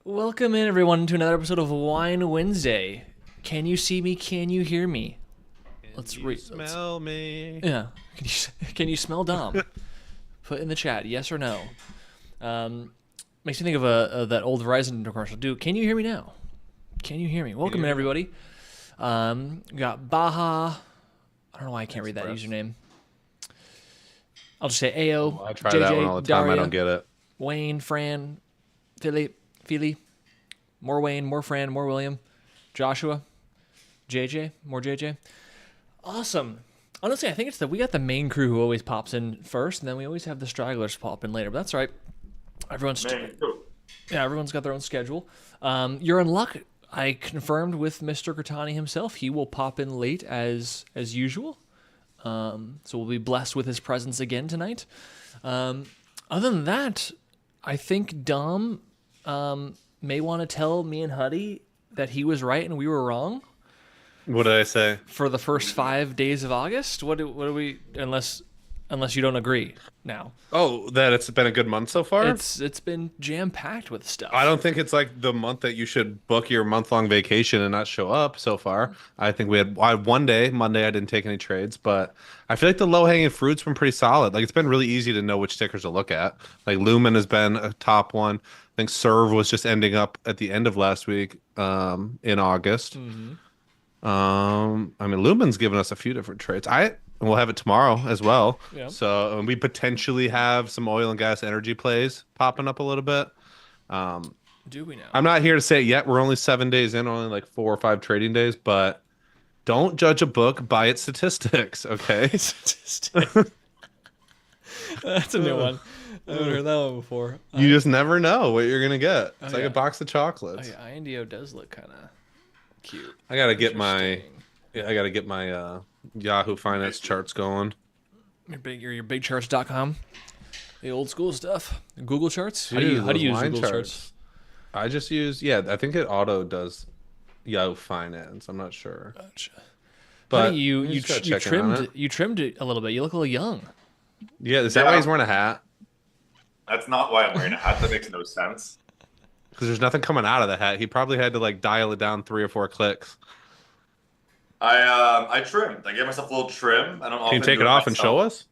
Welcome in, everyone, to another episode of Wine Wednesday. Can you see me? Can you hear me? Let's smell me. Yeah. Can you smell Dom? Put in the chat, yes or no. Makes me think of that old Verizon commercial. Dude, can you hear me now? Can you hear me? Welcome in, everybody. We got Baja. I don't know why I can't read that username. I'll just say AO, I try JJ, that one all the time. Daria, I don't get it. Wayne, Fran, Philly, more Wayne, more Fran, more William, Joshua, JJ, more JJ. Awesome. Honestly, I think it's that we got the main crew who always pops in first, and then we always have the stragglers pop in later. But that's all right. Everyone's got their own schedule. You're in luck. I confirmed with Mr. Kurtani himself. He will pop in late as usual. So we'll be blessed with his presence again tonight. Other than that, I think Dom may want to tell me and Huddie that he was right and we were wrong. What did I say? For the first 5 days of August? What do we? Unless you don't agree now. Oh, that it's been a good month so far? It's been jam-packed with stuff. I don't think it's like the month that you should book your month-long vacation and not show up so far. I think I had one day, Monday, I didn't take any trades, but I feel like the low-hanging fruit's been pretty solid. Like, it's been really easy to know which tickers to look at. Like, Lumen has been a top one. I think Serve was just ending up at the end of last week in August. Mm-hmm. I mean, Lumen's given us a few different trades. We'll have it tomorrow as well. Yeah. So we potentially have some oil and gas energy plays popping up a little bit. Do we now? I'm not here to say it yet. We're only 7 days in, only like 4 or 5 trading days, but don't judge a book by its statistics, okay? Statistics. That's a new one. I haven't heard that one before. You just never know what you're gonna get. It's like a box of chocolates. Oh, yeah, INDO does look kind of cute. I gotta get my Yahoo Finance charts going. Your bigcharts.com. The old school stuff. Google Charts. Dude, how do you use line Google Charts? I just use I think it auto does Yahoo Finance. I'm not sure. Gotcha. But you trimmed it a little bit. You look a little young. Yeah, is that why he's wearing a hat? That's not why I'm wearing a hat. That makes no sense. Because there's nothing coming out of the hat. He probably had to like dial it down 3 or 4 clicks. I trimmed. I gave myself a little trim. I don't. Can you take it off and show us?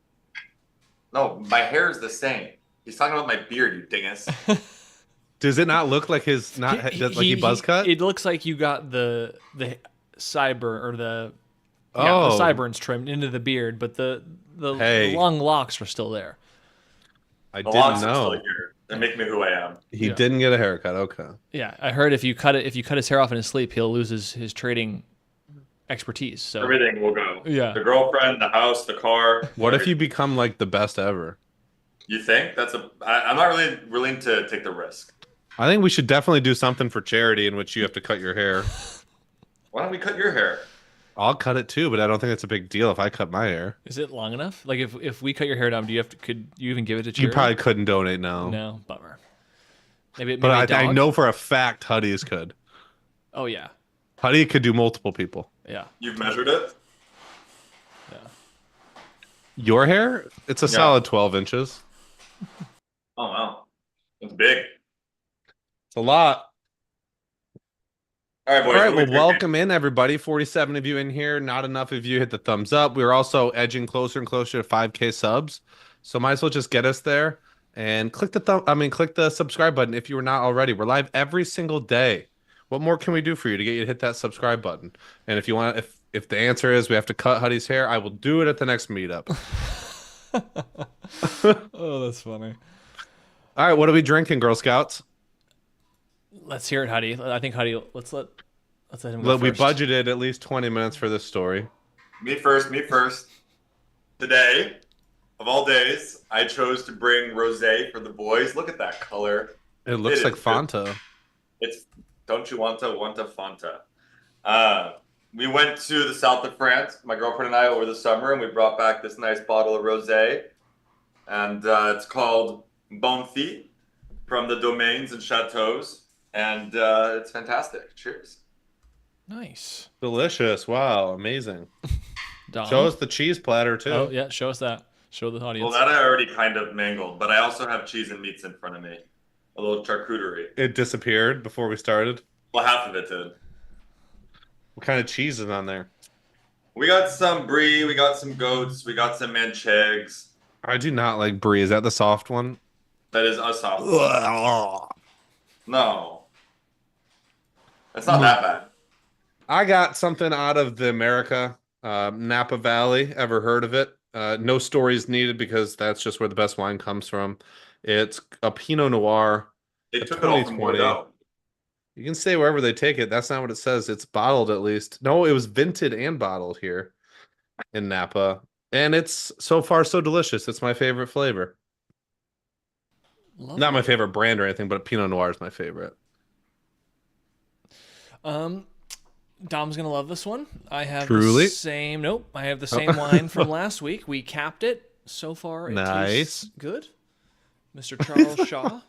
No, my hair is the same. He's talking about my beard, you dingus. Does it not look like he buzz cut? It looks like you got the sideburn or the sideburns trimmed into the beard, but the long locks were still there. I the didn't locks know. Are still here. They make me who I am. He didn't get a haircut. Okay. Yeah, I heard if you cut his hair off in his sleep, he'll lose his trading expertise. So everything will go. Yeah. The girlfriend, the house, the car. What if you become like the best ever? You think? I'm not really willing to take the risk. I think we should definitely do something for charity in which you have to cut your hair. Why don't we cut your hair? I'll cut it too, but I don't think it's a big deal if I cut my hair. Is it long enough? Like if we cut your hair down, could you even give it to charity? You probably couldn't donate now. No, bummer. Maybe but I know for a fact Huddies could. Oh yeah. Huddie could do multiple people. Yeah. You've measured it? Yeah. Your hair? It's a solid 12 inches. Oh wow. It's big. It's a lot. All right, boys. All right, well, welcome in, everybody. 47 of you in here. Not enough of you hit the thumbs up. We're also edging closer and closer to 5K subs. So might as well just get us there and click the subscribe button if you are not already. We're live every single day. What more can we do for you to get you to hit that subscribe button? And if you want, if the answer is we have to cut Huddie's hair, I will do it at the next meetup. Oh, that's funny. All right, what are we drinking, Girl Scouts? Let's hear it, Huddie. I think Huddie. Let's let him go We first. budgeted at least 20 minutes for this story. Me first. Today, of all days, I chose to bring rosé for the boys. Look at that color. It looks like Fanta. It's don't you want Fanta? We went to the south of France, my girlfriend and I, over the summer, and we brought back this nice bottle of rosé, and it's called Bonfi from the domains and chateaus, and it's fantastic. Cheers. Nice. Delicious. Wow, amazing. Dom. Show us the cheese platter, too. Oh, yeah, show us that. Show the audience. Well, that I already kind of mangled, but I also have cheese and meats in front of me. A little charcuterie. It disappeared before we started. Well, half of it did. What kind of cheese is on there? We got some brie, we got some goats, we got some manchegs. I do not like brie. Is that the soft one? That is a soft one. No. It's not that bad. I got something out of the America, Napa Valley. Ever heard of it? No stories needed because that's just where the best wine comes from. It's a Pinot Noir. They took it all from Bordeaux. You can say wherever they take it. That's not what it says. It's bottled at least. No, it was vinted and bottled here in Napa. And it's so far so delicious. It's my favorite flavor. Not my favorite brand or anything, but Pinot Noir is my favorite. Dom's gonna love this one. I have Truly? the same. Nope, I have the same wine from last week. We capped it. So far, it tastes good. Mr. Charles Shaw,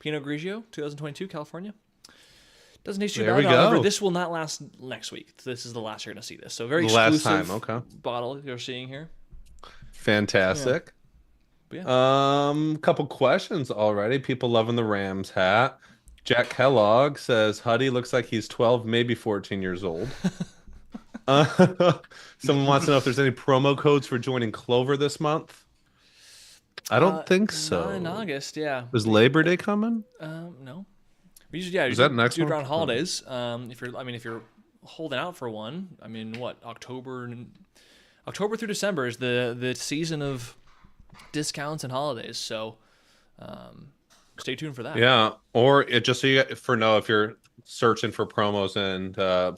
Pinot Grigio, 2022, California. Doesn't taste too bad. However, this will not last next week. This is the last you're gonna see this. So very exclusive bottle you're seeing here. Fantastic. Couple questions already. People loving the Rams hat. Jack Kellogg says Huddie looks like he's 12, maybe 14 years old. Someone wants to know if there's any promo codes for joining Clover this month. I don't think so. Not in August, yeah. Is Labor Day coming? No. We usually, is that next month? Around holidays. If you're holding out for one, I mean, what, October through December is the season of discounts and holidays. So, stay tuned for that. Yeah, or just so you get if you're searching for promos and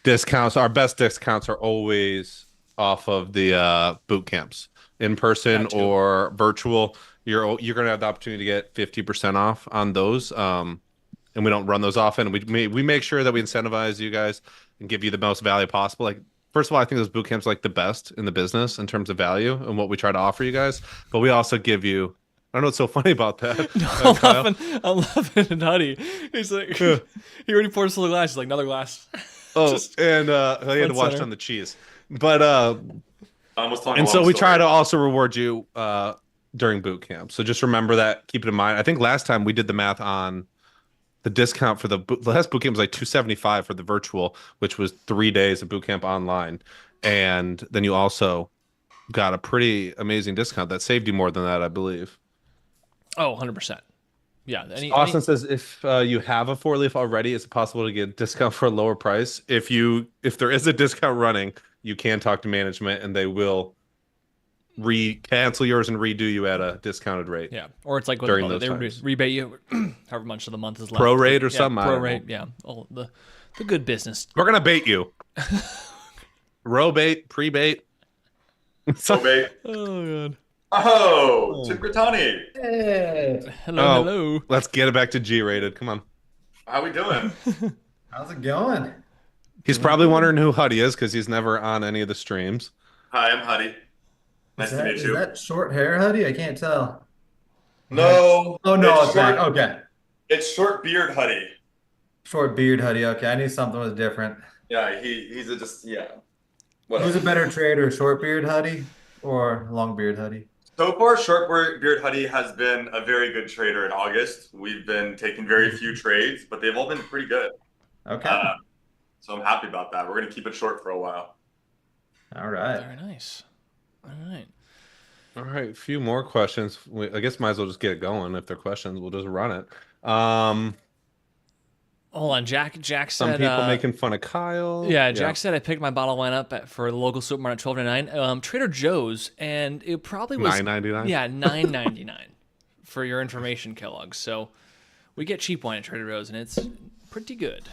discounts, our best discounts are always off of the boot camps, in person or virtual. You're gonna have the opportunity to get 50% off on those. And we don't run those often. We make sure that we incentivize you guys and give you the most value possible. Like, first of all, I think those boot camps are like the best in the business in terms of value and what we try to offer you guys. But we also give you, I don't know what's so funny about that. No, I'm laughing at Huddie. He's like, he already poured us a little glass. He's like, another glass. Oh, and he had to wash down the cheese. But and so we try to also reward you during boot camp. So just remember that. Keep it in mind. I think last time we did the math on the discount for the last boot camp was like $275 for the virtual, which was 3 days of boot camp online, and then you also got a pretty amazing discount that saved you more than that, I believe. Oh, 100%. Yeah. Austin says if you have a 4-leaf already, it's possible to get a discount for a lower price. If there is a discount running, you can talk to management and they will cancel yours and redo you at a discounted rate. Yeah, or it's like during those they times. rebate you however much of the month is left. Pro rate or something. Pro rate, yeah. Oh, the good business. We're gonna bait you. Row bait, pre-bait. Bait. Oh god. Oh, Tim Grittani. Hey. Hello. Let's get it back to G-rated. Come on. How we doing? How's it going? He's probably wondering who Huddie is because he's never on any of the streams. Hi, I'm Huddie. Nice to meet you. Is that short hair, Huddie? I can't tell. No. Oh, no, it's back. short, Okay. It's short beard Huddie. Short beard, Huddie. Okay, I knew something was different. Yeah, he's just. Who's a better trader, short beard Huddie or long beard Huddie? So far, short beard Huddie has been a very good trader in August. We've been taking very few trades, but they've all been pretty good. Okay. So I'm happy about that. We're going to keep it short for a while. All right. Very nice. All right, a few more questions. I guess might as well just get it going. If they're questions, we'll just run it. Hold on, Jack said some people making fun of Kyle. Yeah, Jack said I picked my bottle wine up for the local supermarket at $12.99. Trader Joe's, and it probably was $9.99. Yeah, $9.99 for your information, Kellogg. So we get cheap wine at Trader Joe's, and it's pretty good.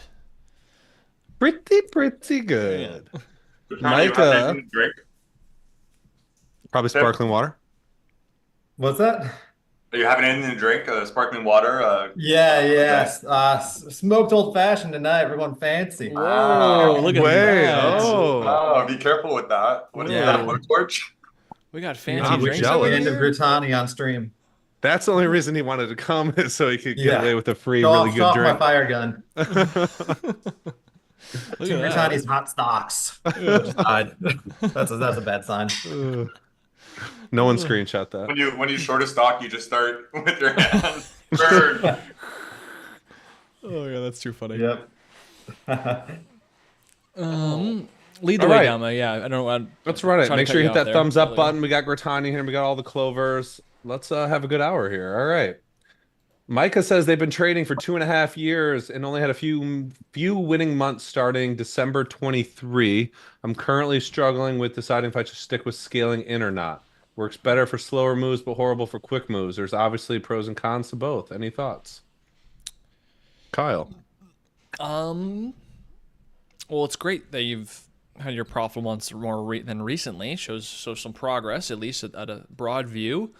Pretty good. Yeah. Micah, drink? Probably sparkling water. What's that? Are you having anything to drink? Sparkling water? Yes. Smoked old fashioned tonight. We're going fancy. Whoa, look at that. Oh, be careful with that. What is that? A torch? We got fancy I'm drinks. jealous. End of Brittany on stream. That's the only reason he wanted to come is so he could get away with a free, Go really off, good off drink. my fire gun. Look at Brittany's hot stocks. Just died. That's a bad sign. No one screenshot that. When you short a stock, you just start with your hand. Burn. Oh yeah, that's too funny. Yep. Lead the All way, right. Dama. Yeah, I don't know. Let's run it. Trying to Make cut sure you you hit off that there thumbs up earlier. button. We got Gratani here. We got all the Clovers. Let's have a good hour here. All right. Micah says they've been trading for 2.5 years and only had a few winning months starting December 23. I'm currently struggling with deciding if I should stick with scaling in or not. Works better for slower moves, but horrible for quick moves. There's obviously pros and cons to both. Any thoughts? Kyle. Well, it's great that you've had your profitable months than recently. Shows some progress, at least at a broad view.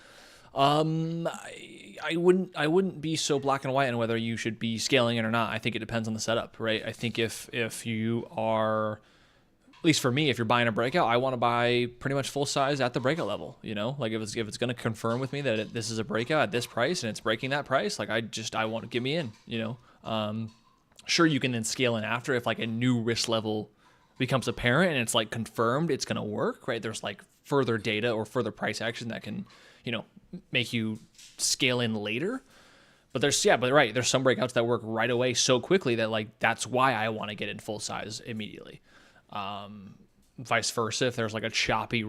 I wouldn't be so black and white on whether you should be scaling it or not. I think it depends on the setup, right? I think if you are, at least for me, if you're buying a breakout, I want to buy pretty much full size at the breakout level. You know, like if it's going to confirm with me that this is a breakout at this price and it's breaking that price, like I want to get me in. You know, sure you can then scale in after if like a new risk level becomes apparent and it's like confirmed it's going to work, right? There's like further data or further price action that can, you know, make you scale in later. But there's some breakouts that work right away so quickly that like that's why I want to get in full size immediately. Vice versa, if there's like a choppy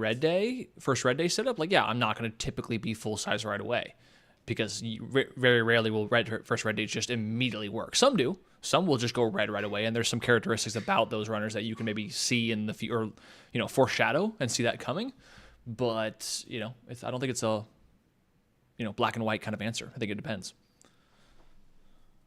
first red day setup, like yeah, I'm not going to typically be full size right away because very rarely will first red days just immediately work. Some do. Some will just go red right away, and there's some characteristics about those runners that you can maybe see in the or you know foreshadow and see that coming. But you know, I don't think it's a black and white kind of answer. I think it depends.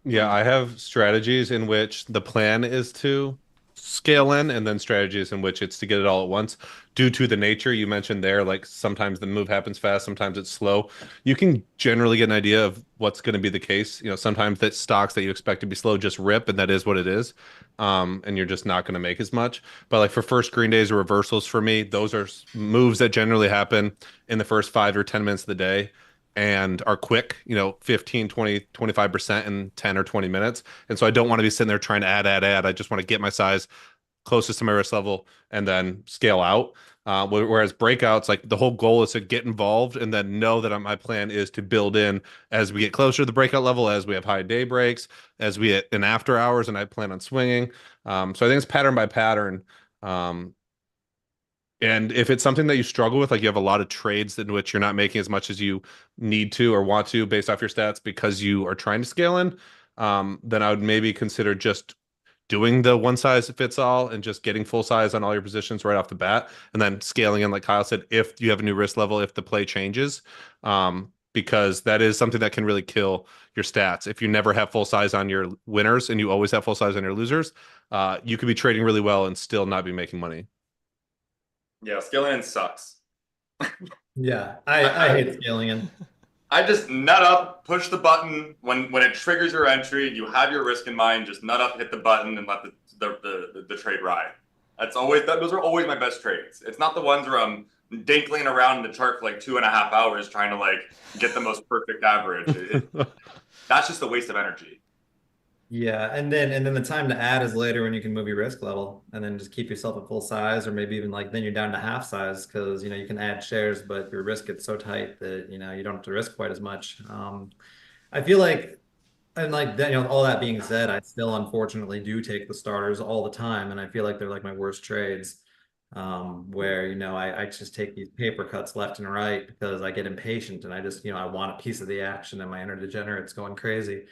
Yeah, I have strategies in which the plan is to scale in, and then strategies in which it's to get it all at once. Due to the nature you mentioned there, like sometimes the move happens fast, sometimes it's slow. You can generally get an idea of what's going to be the case. You know, sometimes that stocks that you expect to be slow just rip, and that is what it is. And you're just not going to make as much. But like for first green days or reversals for me, those are moves that generally happen in the first 5 or 10 minutes of the day and are quick, you know, 15, 20, 25% in 10 or 20 minutes. And so I don't want to be sitting there trying to add. I just want to get my size closest to my risk level and then scale out. Whereas breakouts, like the whole goal is to get involved and then know that my plan is to build in as we get closer to the breakout level, as we have high day breaks, as we get in after hours, and I plan on swinging. So I think it's pattern by pattern. And if it's something that you struggle with, like you have a lot of trades in which you're not making as much as you need to or want to based off your stats because you are trying to scale in, then I would maybe consider just doing the one size fits all and just getting full size on all your positions right off the bat, and then scaling in, like Kyle said, if you have a new risk level, if the play changes, because that is something that can really kill your stats. If you never have full size on your winners and you always have full size on your losers, you could be trading really well and still not be making money. Yeah, scaling in sucks. Yeah, I hate scaling in. I just nut up, push the button when it triggers your entry. You have your risk in mind. Just nut up, hit the button, and let the trade ride. Those are always my best trades. It's not the ones where I'm dinkling around in the chart for like 2.5 hours trying to like get the most perfect average. That's just a waste of energy. Yeah, and then the time to add is later when you can move your risk level and then just keep yourself at full size, or maybe even like then you're down to half size because you can add shares, but your risk gets so tight that you don't have to risk quite as much. I feel like, and like that, all that being said, I still unfortunately do take the starters all the time, and I feel like they're like my worst trades. Where I just take these paper cuts left and right because I get impatient and I just I want a piece of the action and my inner degenerate's going crazy.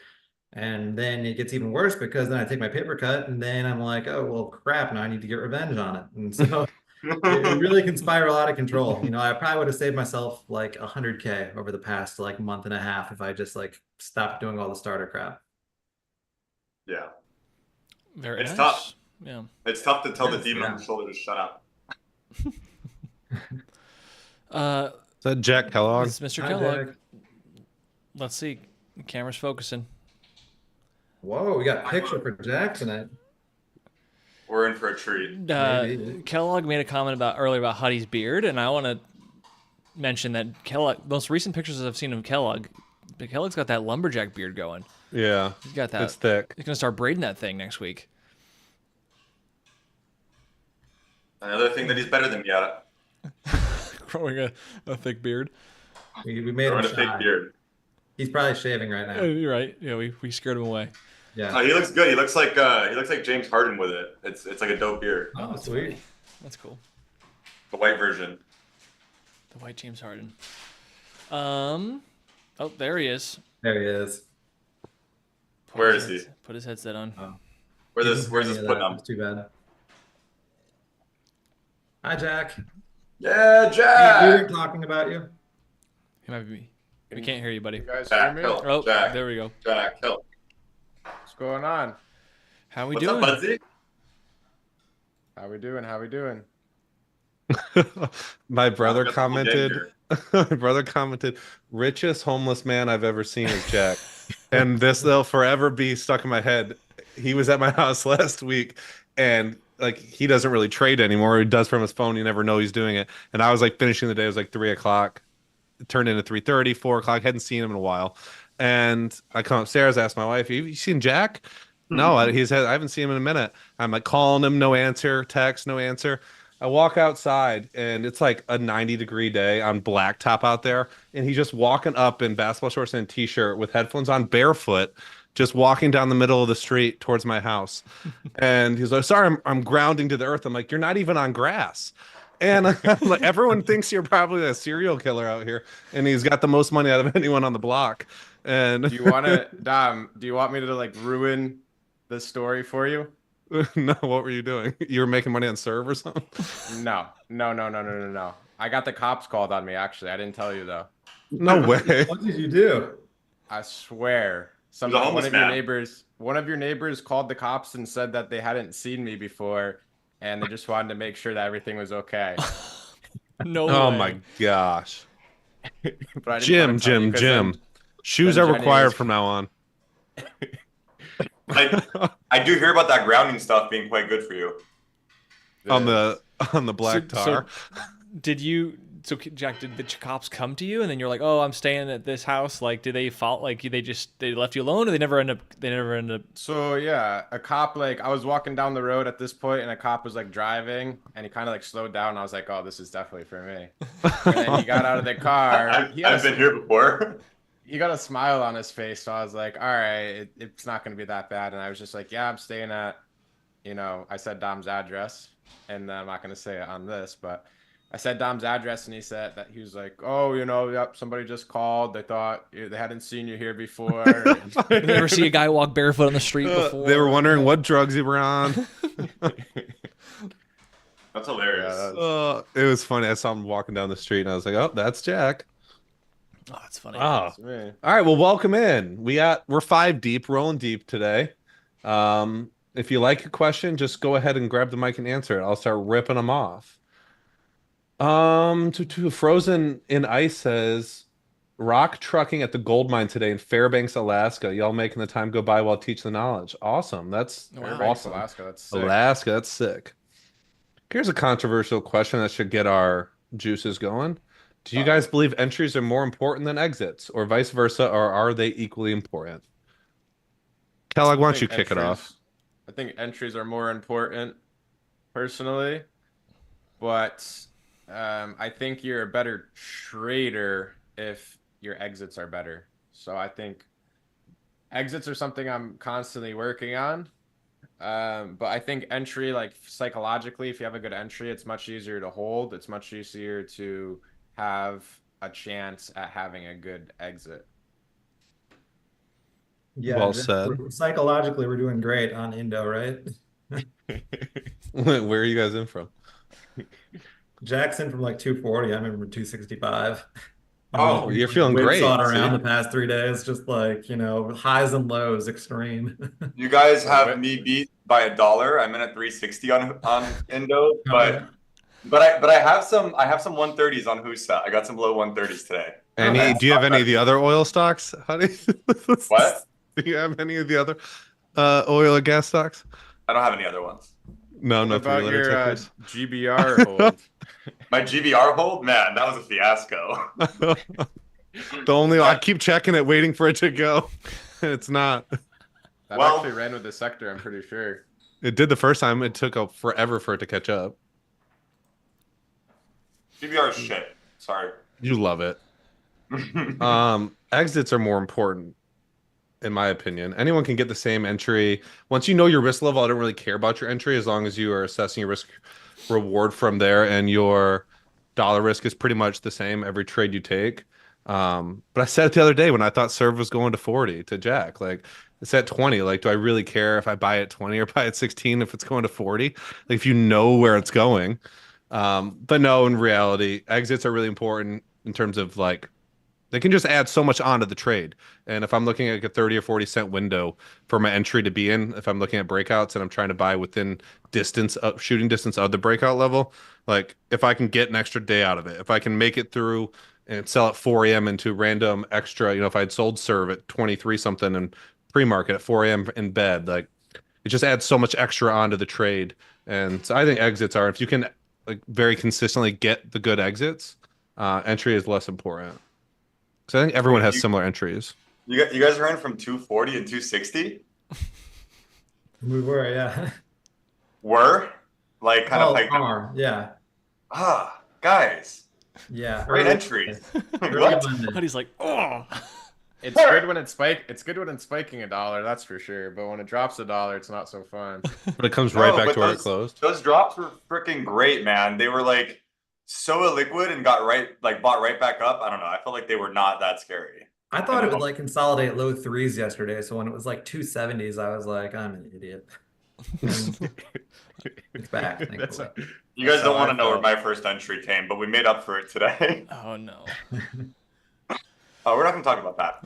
And then it gets even worse because then I take my paper cut and then I'm like, oh, well, crap, now I need to get revenge on it. And so it really can spiral out of control. I probably would have saved myself like 100K over the past like month and a half if I just like stopped doing all the starter crap. Yeah. Very It's nice. tough. Yeah. It's tough to tell the demon on the shoulder to shut up. Is that Jack Kellogg? It's Mr. Hi, Kellogg. Jack. Let's see. The camera's focusing. Whoa, we got picture for Jack tonight. We're in for a treat. Maybe. Kellogg made a comment earlier about Huddie's beard, and I want to mention that most recent pictures I've seen of Kellogg's got that lumberjack beard going. Yeah, He's got that. It's thick. He's gonna start braiding that thing next week. Another thing that he's better than me at. Growing a thick beard. We made him Growing a shy. fake beard. He's probably shaving right now. You're right. Yeah, we scared him away. Yeah. Oh, he looks good. He looks like James Harden with it. It's like a dope beard. Oh, that's sweet. funny. That's cool. The white version. The white James Harden. Oh, there he is. There he is. Where is he? Put his headset on. Oh. Where's this putting him? It's too bad. Hi, Jack. Yeah, We Jack. were talking about you. He might be. We can't hear you, buddy. You guys Jack, hear me? Hill. Oh, Jack. there we go. Jack Hill. What's going on? How we What's doing? up, Budsy? How we doing? How we doing? My brother Got the whole gang commented. here. My brother commented, "Richest homeless man I've ever seen is Jack," and this they'll forever be stuck in my head. He was at my house last week, and like he doesn't really trade anymore. He does from his phone. You never know he's doing it. And I was like finishing the day. It was like 3 o'clock. It turned into 3:30, 4 o'clock. Hadn't seen him in a while, and I come upstairs, ask my wife, "You seen Jack?" No, I haven't seen him in a minute. I'm like calling him, no answer. Text, no answer. I walk outside and it's like a 90-degree day on blacktop out there, and he's just walking up in basketball shorts and a t-shirt with headphones on, barefoot, just walking down the middle of the street towards my house. And he's like, "Sorry, I'm grounding to the earth." I'm like, "You're not even on grass." And I'm like, everyone thinks you're probably a serial killer out here, and he's got the most money out of anyone on the block. And Do you want to, Dom? Do you want me to like ruin the story for you? no, what were you doing? You were making money on serve or something? No. I got the cops called on me. Actually, I didn't tell you though. No way. What did you do? I swear, He's a homeless man. one of your neighbors called the cops and said that they hadn't seen me before, and they just wanted to make sure that everything was okay. No Oh way. my gosh. But I didn't wanna tell you 'cause Jim. Shoes then are Jenny required was- from now on. I do hear about that grounding stuff being quite good for you. on the black tar. Did you? So Jack, did the cops come to you and then you're like, "Oh, I'm staying at this house"? Like, did they fault? Like, they left you alone, or they never end up? So yeah, a cop, like I was walking down the road at this point, and a cop was like driving, and he kind of like slowed down. And I was like, "Oh, this is definitely for me." And then he got out of the car. I've been here before. He got a smile on his face, so I was like, "All right, it's not gonna be that bad." And I was just like, "Yeah, I'm staying at," I said Dom's address, and I'm not gonna say it on this, but I said Dom's address, and he said that he was like, "Oh, yep, somebody just called. They thought they hadn't seen you here before." Did you ever see a guy walk barefoot on the street before? They were wondering what drugs you were on. That's hilarious. Yeah, It was funny. I saw him walking down the street, and I was like, "Oh, that's Jack." Oh, that's funny. Oh. That's me. All right, well, welcome in. We're 5 deep, rolling deep today. If you like a question, just go ahead and grab the mic and answer it. I'll start ripping them off. Frozen in Ice says, "Rock trucking at the gold mine today in Fairbanks, Alaska. Y'all making the time go by while teach the knowledge. Awesome. That's Fairbanks, awesome. Alaska. That's sick. Alaska, that's sick." Here's a controversial question that should get our juices going. Do you guys believe entries are more important than exits, or vice versa, or are they equally important? Kellogg, why don't you kick it off? I think entries are more important, personally, but I think you're a better trader if your exits are better. So I think exits are something I'm constantly working on. But I think entry, like psychologically, if you have a good entry, it's much easier to hold. It's much easier to have a chance at having a good exit. Yeah, Well said. Psychologically, we're doing great on Indo, right? Where are you guys in from? Jackson from like 240. I'm in 265. Oh, you're feeling great. Whipsawed around See? the past 3 days, just like, highs and lows, extreme. You guys have me beat by $1. I'm in at 360 on Indo, but I have some 130s on Husa. I got some low 130s today. Do you have any of the other oil stocks, honey? What? Do you have any of the other oil or gas stocks? I don't have any other ones. No, What no about three-letter your tickers. GBR hold? My GBR hold, man, that was a fiasco. I keep checking it, waiting for it to go. It's not. That Well- actually ran with the sector, I'm pretty sure. It did the first time. It took forever for it to catch up. GBR is shit. Sorry. You love it. Exits are more important, in my opinion. Anyone can get the same entry. Once you know your risk level, I don't really care about your entry as long as you are assessing your risk reward from there and your dollar risk is pretty much the same every trade you take. But I said it the other day when I thought serve was going to 40 to Jack. Like it's at 20. Like, do I really care if I buy at 20 or buy at 16 if it's going to 40? Like if you know where it's going. But no, in reality, exits are really important in terms of like they can just add so much onto the trade. And if I'm looking at like a 30 or 40 cent window for my entry to be in, if I'm looking at breakouts and I'm trying to buy within distance of shooting distance of the breakout level, like if I can get an extra day out of it, if I can make it through and sell at 4 a.m. into random extra, if I had sold serve at 23 something and pre-market at 4 a.m. in bed, like it just adds so much extra onto the trade. And so I think exits are, if you can like very consistently get the good exits, entry is less important. So I think everyone has similar entries. You guys are in from 240 and 260? We were, yeah. Were? Like kind of like yeah. Guys. Yeah. Great entries. What? But he's like, oh. It's good when it's spiking $1, that's for sure. But when it drops $1, it's not so fun. But it comes right back to where it closed. Those drops were freaking great, man. They were like so illiquid and bought right back up. I don't know. I felt like they were not that scary. I thought it would like consolidate low threes yesterday. So when it was like 270s, I was like, I'm an idiot. It's back. Thankfully. You guys don't want to know where my first entry came, but we made up for it today. Oh no. Oh, we're not gonna talk about that.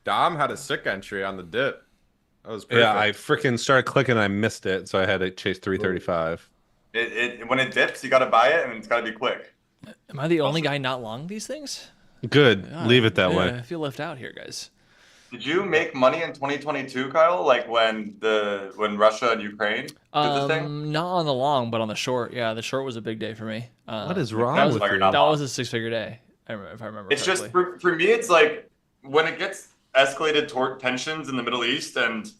Dom had a sick entry on the dip. That was perfect. Yeah, I freaking started clicking and I missed it, so I had to chase 335. When it dips, you got to buy it, and it's got to be quick. Am I the only guy not long these things? Good. Leave it that way. I feel left out here, guys. Did you make money in 2022, Kyle? Like when Russia and Ukraine did the thing? Not on the long, but on the short. Yeah, the short was a big day for me. What is wrong that was with like you? not That long. was a 6-figure day, if I remember It's correctly. just for me, it's like when it gets escalated toward tensions in the Middle East, and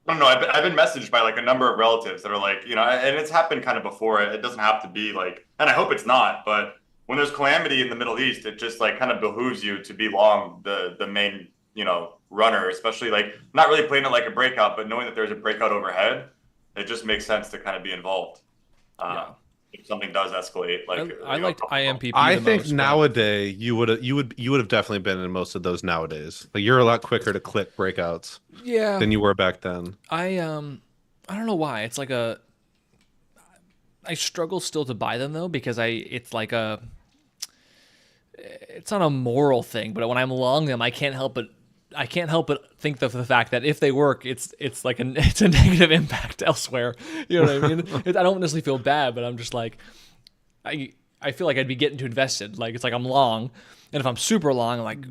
I don't know. I've been messaged by like a number of relatives that are like, and it's happened kind of before. It doesn't have to be like, and I hope it's not, but when there's calamity in the Middle East, it just like kind of behooves you to be long the main, runner, especially like not really playing it like a breakout, but knowing that there's a breakout overhead, it just makes sense to kind of be involved. If something does escalate, like I liked IMPP. I the think most, nowadays you would have definitely been in most of those nowadays. Like you're a lot quicker to click breakouts than you were back then. I don't know why. It's like I struggle still to buy them though because it's not a moral thing, but when I'm long them, I can't help but think of the fact that if they work, it's like it's a negative impact elsewhere. You know what I mean? I don't necessarily feel bad, but I'm just like, I feel like I'd be getting too invested. Like it's like I'm long, and if I'm super long, I'm like,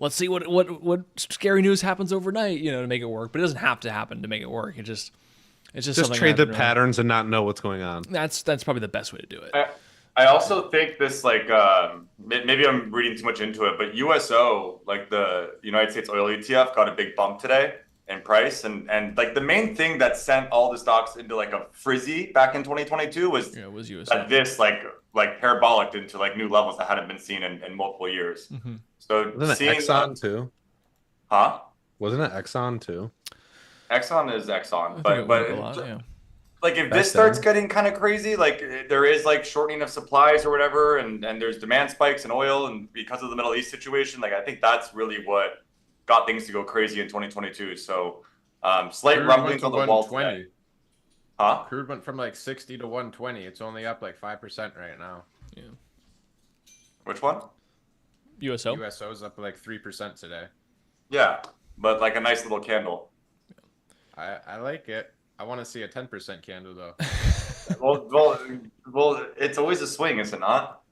let's see what scary news happens overnight, to make it work. But it doesn't have to happen to make it work. It's just trade the patterns and not know what's going on. That's probably the best way to do it. I also think this like maybe I'm reading too much into it, but USO, like the United States Oil ETF, got a big bump today in price, and like the main thing that sent all the stocks into like a frizzy back in 2022 was USO. that this like parabolic into like new levels that hadn't been seen in multiple years. Mm-hmm. So wasn't it Exxon too? Huh? Wasn't it Exxon too? Exxon is Exxon, but like if this starts getting kind of crazy, like there is like shortening of supplies or whatever, and there's demand spikes in oil, and because of the Middle East situation, like I think that's really what got things to go crazy in 2022. So slight Crude rumblings went on to the wall 120. today. Huh? Crude went from like 60 to 120. It's only up like 5% right now. Yeah. Which one? USO. USO is up like 3% today. Yeah, but like a nice little candle. I like it. I want to see a 10% candle though. well, it's always a swing, is it not?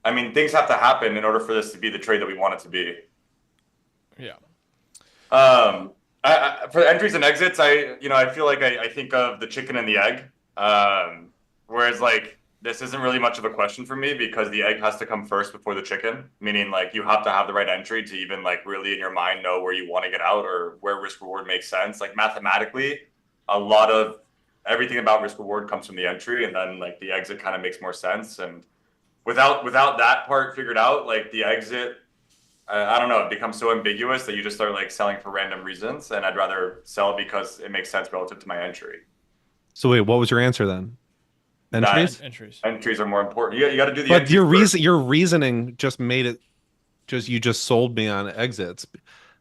I mean, things have to happen in order for this to be the trade that we want it to be. Yeah. For entries and exits, I feel like I think of the chicken and the egg. Whereas like this isn't really much of a question for me because the egg has to come first before the chicken, meaning like you have to have the right entry to even like really in your mind know where you want to get out or where risk reward makes sense. Like mathematically, a lot of everything about risk reward comes from the entry, and then like the exit kind of makes more sense. And without that part figured out, like the exit, I don't know, it becomes so ambiguous that you just start like selling for random reasons, and I'd rather sell because it makes sense relative to my entry. So wait, what was your answer then? Entries? Entries. Entries are more important. You got to do the But entries first. your reasoning just made it you just sold me on exits.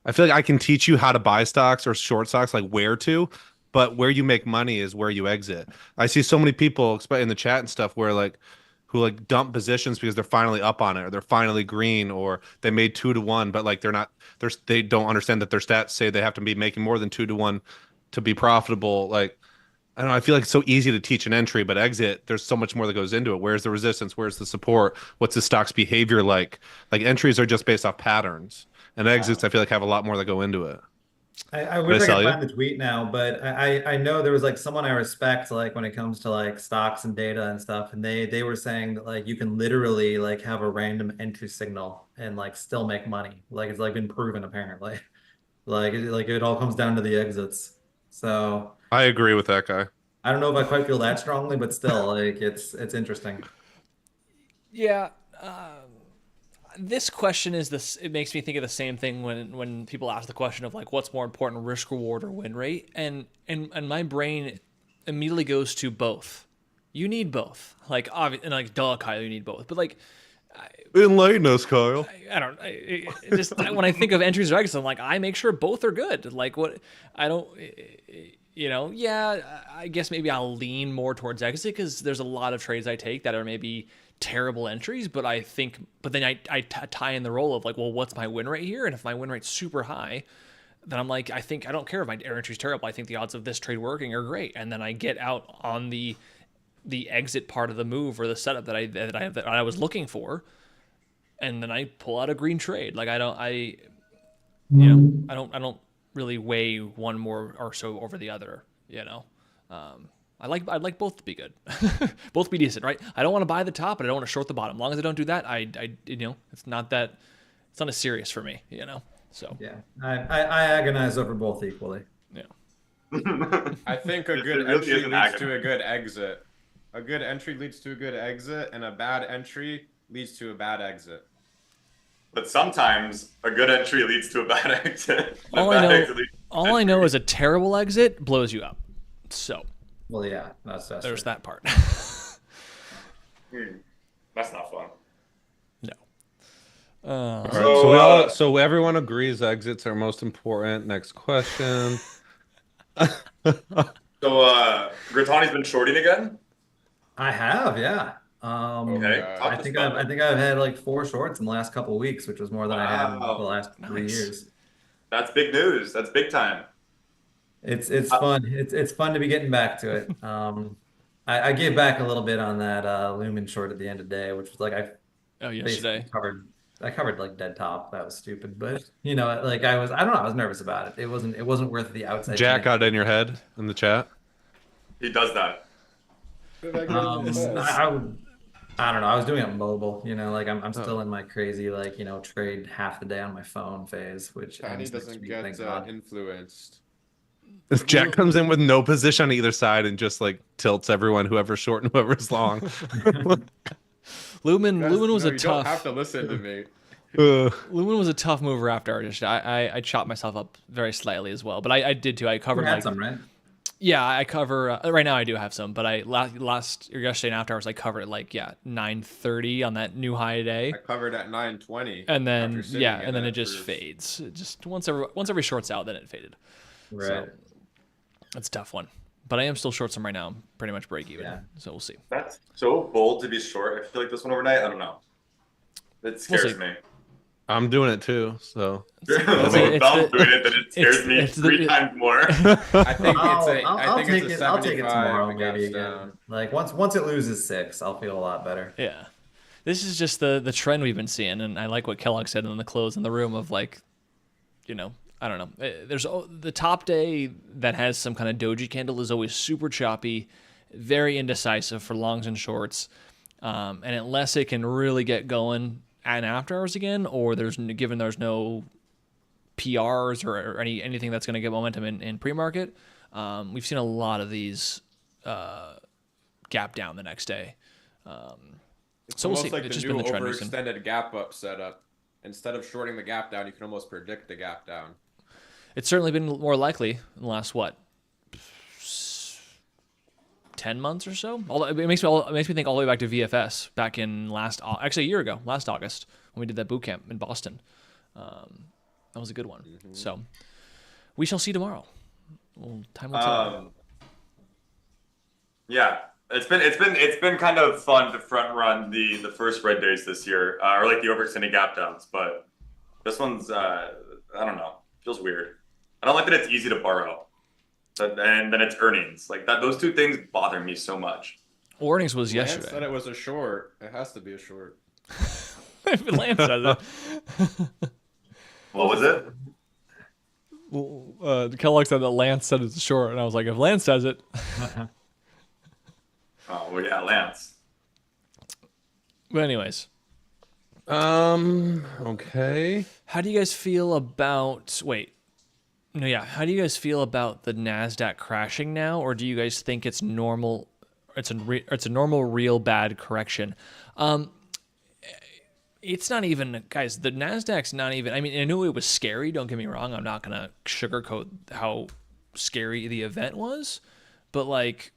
I feel like I can teach you how to buy stocks or short stocks, like where to, but where you make money is where you exit. I see so many people in the chat and stuff where like who like dump positions because they're finally up on it or they're finally green or they made 2-1, but like they don't understand that their stats say they have to be making more than 2-1 to be profitable. Like I don't know. I feel like it's so easy to teach an entry, but exit, there's so much more that goes into it. Where's the resistance? Where's the support? What's the stock's behavior like? Like entries are just based off patterns, and exits, I feel like have a lot more that go into it. I Did wish I sell could you? find the tweet now, but I know there was like someone I respect like when it comes to like stocks and data and stuff, and they were saying that like you can literally like have a random entry signal and like still make money. Like it's like been proven apparently. Like it all comes down to the exits. So I agree with that guy. I don't know if I quite feel that strongly, but still like it's interesting. Yeah. This question is this. It makes me think of the same thing when people ask the question of like, what's more important, risk reward or win rate? And my brain immediately goes to both. You need both. Like obviously, and like duh, Kyle, you need both. But like, Enlighten us, Kyle. I don't. Just when I think of entries or exits, I'm like, I make sure both are good. Like what I don't. Yeah, I guess maybe I'll lean more towards exit because there's a lot of trades I take that are maybe terrible entries, but then I tie in the role of like, well, what's my win rate here? And if my win rate's super high, then I'm like, I don't care if my entry's terrible. I think the odds of this trade working are great. And then I get out on the exit part of the move or the setup that I was looking for, and then I pull out a green trade. Like I don't really weigh one more or so over the other, I'd like both to be good, both be decent, right? I don't want to buy the top, but I don't want to short the bottom. As long as I don't do that, it's not as serious for me, So Yeah, I agonize over both equally. yeah, I think a It good really entry is an leads to agony. a good exit. A good entry leads to a good exit, and a bad entry leads to a bad exit. But sometimes a good entry leads to a bad exit. A all bad I exit leads to all I know is a terrible exit blows you up. So Well, yeah, that's there's true. that part. That's not fun. No. All right, So, so everyone agrees exits are most important. Next question. Gritani's been shorting again. I have, yeah. Okay, talk I to us think about I it. think I've had like 4 shorts in the last couple of weeks, which was more than I had in the Wow, last 3 Nice. years. that's big news. That's big time. It's Uh, fun. It's fun to be getting back to it. I gave back a little bit on that Lumen short at the end of the day, which was like Oh, basically yesterday. covered like dead top. That was stupid, but like I don't know, I was nervous about it. It wasn't worth the outside Jack chance. got in your head in the chat. He does that. I don't know. I was doing it mobile, like I'm still in my crazy like trade half the day on my phone phase, which Tiny ends next doesn't week, get thank God. influenced. Jack comes in with no position on either side and just like tilts everyone, whoever's short and whoever's long. Lumen Guys, was no, a you tough. don't have to listen to me. Lumen was a tough mover after our I chopped myself up very slightly as well, but I did too. I You covered had like some, right? yeah, I cover right now. I do have some, but I last or yesterday and after hours I covered at like 9:30 on that new high day, I covered at 9:20. and then after sitting in and then it just for- fades. It just once every short's out, then it faded. Right. So that's a tough one. But I am still short some right now. I'm pretty much break even. Yeah. So we'll see. That's so bold to be short. I feel like this one overnight. I don't know. It scares see. me. I'm doing it too, so If it's Val's the- doing it, then it scares it's- me it's the- 3 times more. I think I'll it's take a it. I'll take it 75 tomorrow, if it maybe goes again. down. Like once it loses 6, I'll feel a lot better. Yeah. This is just the trend we've been seeing, and I like what Kellogg said in the close in the room of like, I don't know. There's the top day that has some kind of doji candle is always super choppy, very indecisive for longs and shorts, and unless it can really get going at after hours again, or there's no PRs or anything that's going to get momentum in pre-market, we've seen a lot of these gap down the next day. It's So we'll almost see. like It's the just new been the trend recently. overextended gap up setup. Instead of shorting the gap down, you can almost predict the gap down. It's certainly been more likely in the last, what, 10 months or so? It makes me think all the way back to VFS back in actually a year ago, last August, when we did that boot camp in Boston. That was a good one. So we shall see tomorrow. Well, time will tell. Yeah, it's been kind of fun to front run the first red days this year, or like the overextended gap downs. But this one's I don't know, feels weird. I don't like that it's easy to borrow, and then it's earnings like that. Those two things bother me so much. Earnings was Lance yesterday. said it was a short. It has to be a short. Lance says it. What was it? Well, Kellogg said that Lance said it's short, and I was like, if Lance says it. Oh well, yeah, Lance. But anyways, Okay. how do you guys feel about? How do you guys feel about the Nasdaq crashing now, or do you guys think it's normal? It's a normal, real bad correction. It's not even, guys. The Nasdaq's not even. I mean, I knew it was scary. Don't get me wrong. I'm not gonna sugarcoat how scary the event was, but like,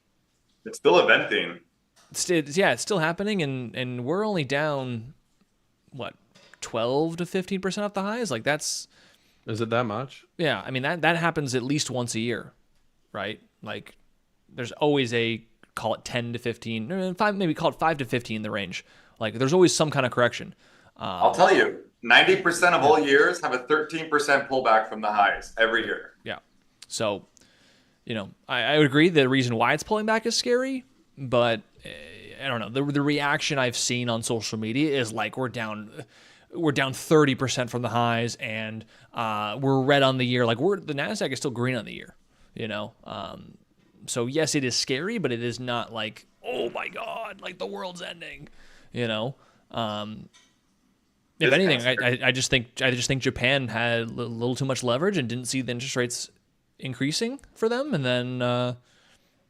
It's still eventing. it's still happening, and we're only down, what, 12 to 15% off the highs. Like that's. Is it that much? Yeah, I mean that happens at least once a year, right? Like there's always call it 10 to 15, maybe call it 5 to 15 in the range. Like there's always some kind of correction. I'll tell you, 90% of all years have a 13% pullback from the highs every year. Yeah. So, I would agree the reason why it's pulling back is scary, but I don't know. The reaction I've seen on social media is like we're down 30% from the highs, and we're red on the year. Like the Nasdaq is still green on the year, So yes, it is scary, but it is not like, oh my God, like the world's ending, If anything, I just think Japan had a little too much leverage and didn't see the interest rates increasing for them, and then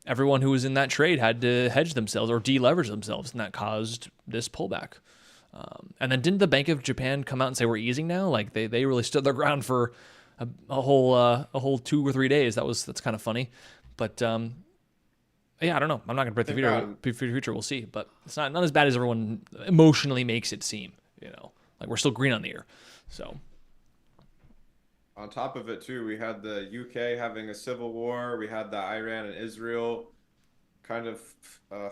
everyone who was in that trade had to hedge themselves or deleverage themselves, and that caused this pullback. And then didn't the Bank of Japan come out and say we're easing now? Like they really stood their ground for a whole 2 or 3 days. That's kind of funny, but yeah, I don't know. I'm not gonna predict the future. We'll see, but it's not as bad as everyone emotionally makes it seem. Like we're still green on the year. So On top of it too, we had the UK having a civil war. We had the Iran and Israel kind of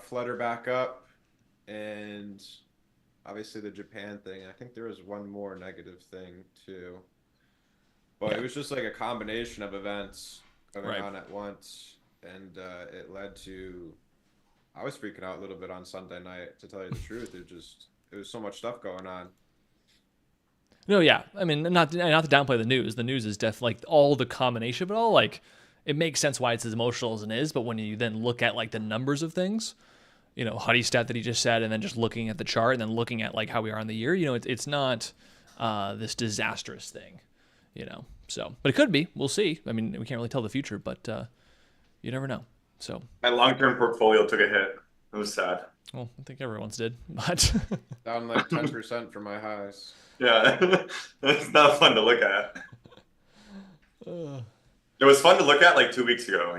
flutter back up, and obviously the Japan thing. I think there was one more negative thing too, but it was just like a combination of events going on at once, and it led to. I was freaking out a little bit on Sunday night, to tell you the truth. It was so much stuff going on. no, yeah. I mean, not to downplay the news. The news is definitely like all the combination of it all. Like it makes sense why it's as emotional as it is, but when you then look at like the numbers of things. Huddie stat that he just said, and then just looking at the chart and then looking at like how we are in the year, it's not this disastrous thing, so, but it could be, we'll see. I mean, we can't really tell the future, but you never know. So My long-term portfolio took a hit. It was sad. well, I think everyone's did, but Down like 10% from my highs. Yeah, it's not fun to look at. It was fun to look at like 2 weeks ago,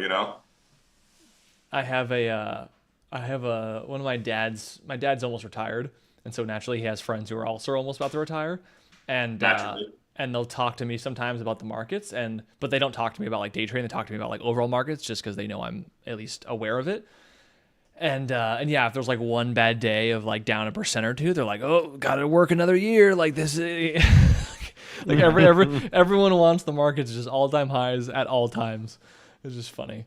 I have one of my dad's almost retired, and so naturally he has friends who are also almost about to retire, and they'll talk to me sometimes about the markets, but they don't talk to me about like day trading. They talk to me about like overall markets just because they know I'm at least aware of it. And yeah, if there's like one bad day of like down 1% or 2%, they're like, oh, gotta work another year. Like this is like everyone wants the markets just all-time highs at all times. It's just funny.